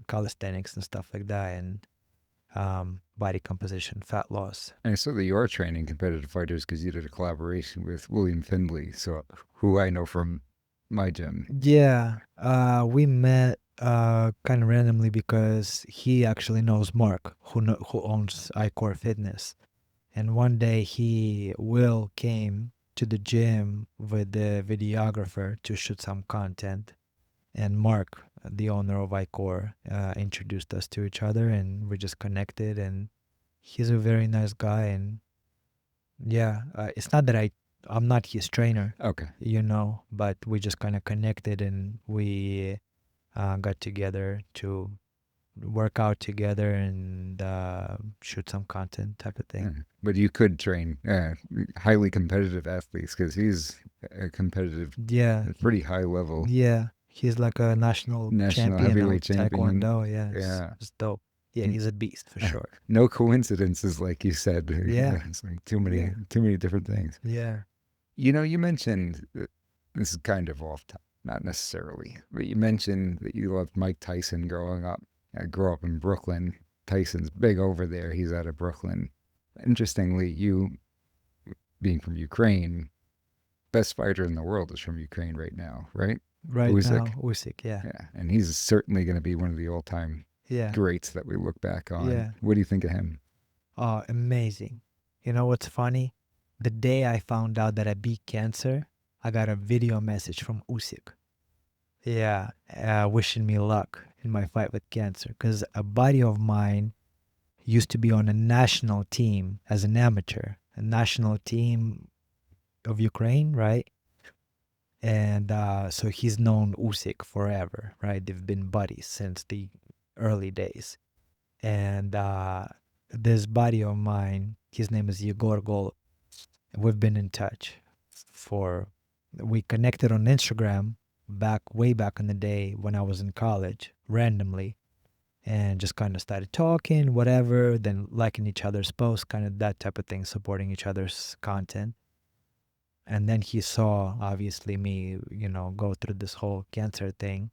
calisthenics and stuff like that, and body composition, fat loss. And I saw that you are training competitive fighters because you did a collaboration with William Findlay, so who I know from my gym. Yeah, we met kind of randomly because he actually knows Mark, who owns iCore Fitness. And one day Will came to the gym with the videographer to shoot some content. And Mark, the owner of iCore, introduced us to each other and we just connected. And he's a very nice guy. And yeah, it's not that I'm not his trainer, Okay. but we just kind of connected and we got together to work out together and shoot some content type of thing. Yeah. But you could train highly competitive athletes because he's a competitive, Yeah, pretty high level. yeah. He's like a national champion heavyweight of champion. Taekwondo. Yeah, Yeah. it's dope. Yeah, he's a beast for sure. No coincidences, like you said. Yeah. It's like too many different things. Yeah. You mentioned this is kind of off topic, not necessarily, but you mentioned that you loved Mike Tyson growing up. I grew up in Brooklyn. Tyson's big over there. He's out of Brooklyn. Interestingly, you being from Ukraine, best fighter in the world is from Ukraine right now, right? Right Usyk. now, Usyk, yeah. Yeah, and he's certainly going to be one of the all-time Yeah. greats that we look back on. Yeah. What do you think of him? Oh, amazing. You know what's funny? The day I found out that I beat cancer, I got a video message from Usyk. Yeah, wishing me luck in my fight with cancer. Because a buddy of mine used to be on a national team as an amateur, a national team of Ukraine, right? And so he's known Usyk forever, right? They've been buddies since the early days. And this buddy of mine, his name is Yegor Golub. We've been in touch we connected on Instagram way back in the day when I was in college, randomly, and just kind of started talking, whatever, then liking each other's posts, kind of that type of thing, supporting each other's content. And then he saw, obviously, me, go through this whole cancer thing.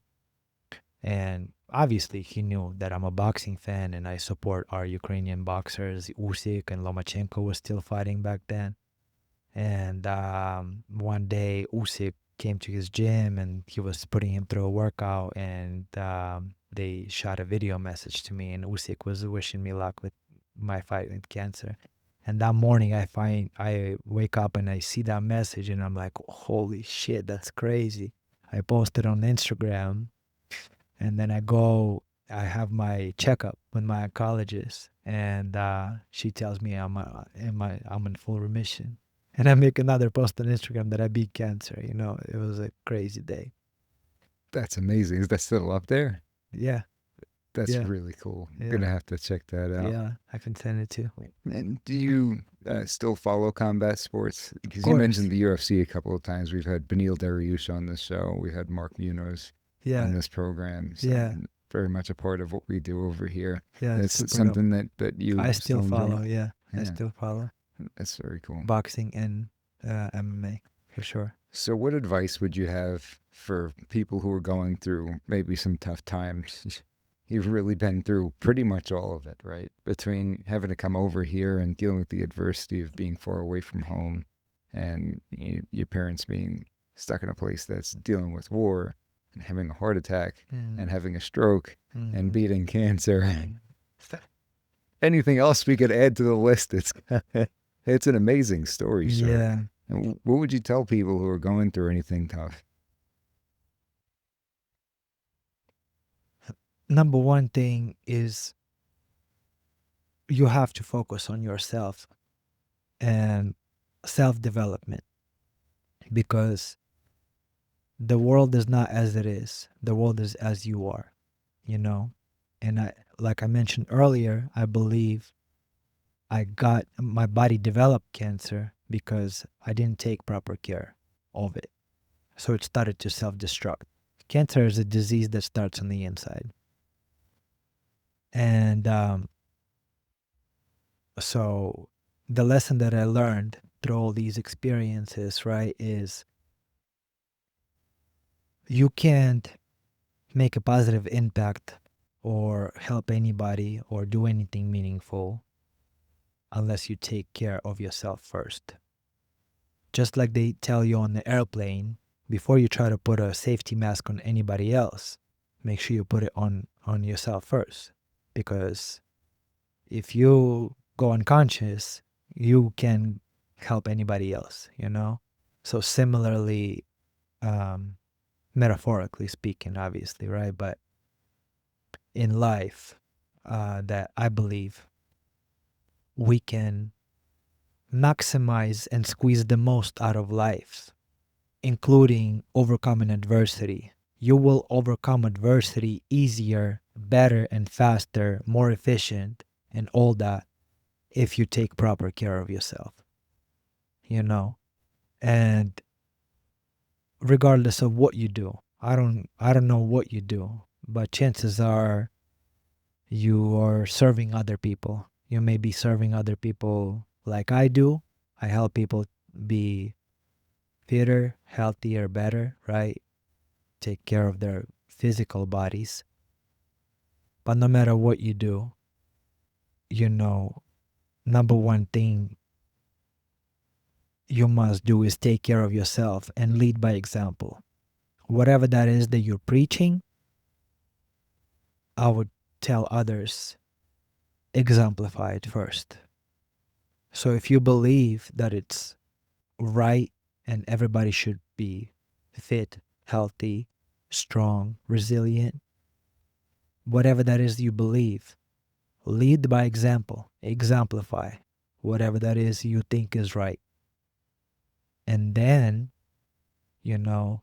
And obviously, he knew that I'm a boxing fan and I support our Ukrainian boxers. Usyk and Lomachenko was still fighting back then. And one day, Usyk came to his gym and he was putting him through a workout. And they shot a video message to me. And Usyk was wishing me luck with my fight with cancer. And that morning, I wake up and I see that message and I'm like, holy shit, that's crazy. I posted on Instagram. And then I have my checkup with my oncologist, and she tells me I'm in full remission. And I make another post on Instagram that I beat cancer. It was a crazy day. That's amazing. Is that still up there? Yeah. That's Yeah. really cool. Yeah. I'm going to have to check that out. Yeah, I can send it too. And do you still follow combat sports? Because you course. mentioned the UFC a couple of times. We've had Benil Dariush on this show. We had Mark Munoz on Yeah. this program. So Yeah. very much a part of what we do over here. Yeah. It's super something that you dope. I still enjoy. follow. Yeah. I Yeah. still follow That's very cool. boxing and MMA. for sure. So what advice would you have for people who are going through maybe some tough times? You've really been through pretty much all of it, right? Between having to come over here and dealing with the adversity of being far away from home and your parents being stuck in a place that's dealing with war and having a heart attack and having a stroke and beating cancer. Anything else we could add to the list? It's an amazing story, sir. Yeah. And what would you tell people who are going through anything tough? Number one thing is you have to focus on yourself and self-development, because the world is not as it is. The world is as you are, you know? And like I mentioned earlier, I believe my body developed cancer because I didn't take proper care of it. So it started to self-destruct. Cancer is a disease that starts on the inside. And so the lesson that I learned through all these experiences, right, is you can't make a positive impact or help anybody or do anything meaningful unless you take care of yourself first. Just like they tell you on the airplane, before you try to put a safety mask on anybody else, make sure you put it on yourself first. Because if you go unconscious, you can help anybody else, you know? So similarly, metaphorically speaking, obviously, right? But in life, that I believe we can maximize and squeeze the most out of life, including overcoming adversity. You will overcome adversity easier, better, and faster, more efficient, and all that if you take proper care of yourself, you know? And regardless of what you do, I don't know what you do, but chances are you are serving other people. You may be serving other people like I do. I help people be fitter, healthier, better, right? Take care of their physical bodies. But no matter what you do, you know, number one thing you must do is take care of yourself and lead by example. Whatever that is that you're preaching, I would tell others, exemplify it first. So if you believe that it's right and everybody should be fit, healthy, strong, resilient, whatever that is you believe, lead by example, exemplify whatever that is you think is right. And then, you know,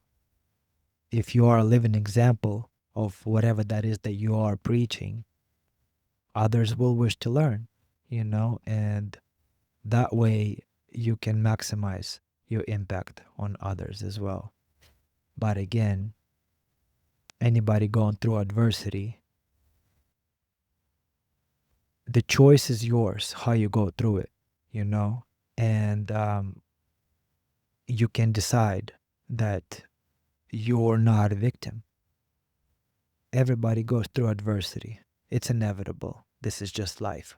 if you are a living example of whatever that is that you are preaching, others will wish to learn, you know, and that way you can maximize your impact on others as well. But again, anybody going through adversity, the choice is yours how you go through it, you know, and you can decide that you're not a victim. Everybody goes through adversity. It's inevitable. This is just life.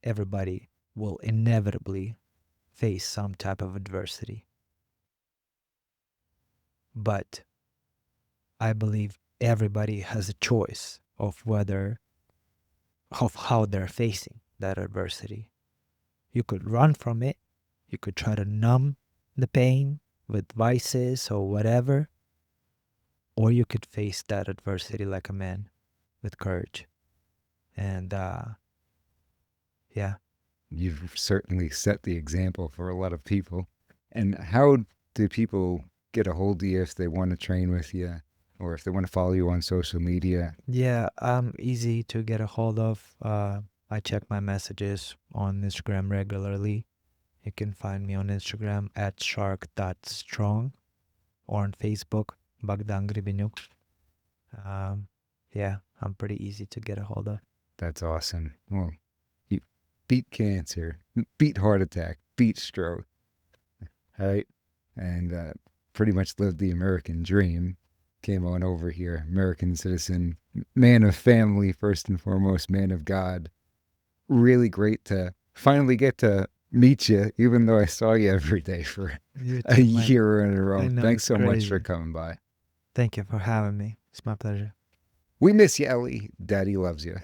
Everybody will inevitably face some type of adversity. But I believe everybody has a choice of how they're facing that adversity. You could run from it. You could try to numb the pain with vices or whatever. Or you could face that adversity like a man with courage. And yeah. You've certainly set the example for a lot of people. And how do people get a hold of you if they want to train with you or if they want to follow you on social media? Yeah, I'm easy to get a hold of. I check my messages on Instagram regularly. You can find me on Instagram at shark.strong or on Facebook, Bagdang Gribinyuk. Yeah, I'm pretty easy to get a hold of. That's awesome. Well, you beat cancer, beat heart attack, beat stroke. All right. and pretty much lived the American dream. Came on over here, American citizen, man of family, first and foremost, man of God. Really great to finally get to meet you, even though I saw you every day for a year in a row. I know, Thanks it's so much for crazy. coming by. Thank you for having me. It's my pleasure. We miss you, Ellie. Daddy loves you.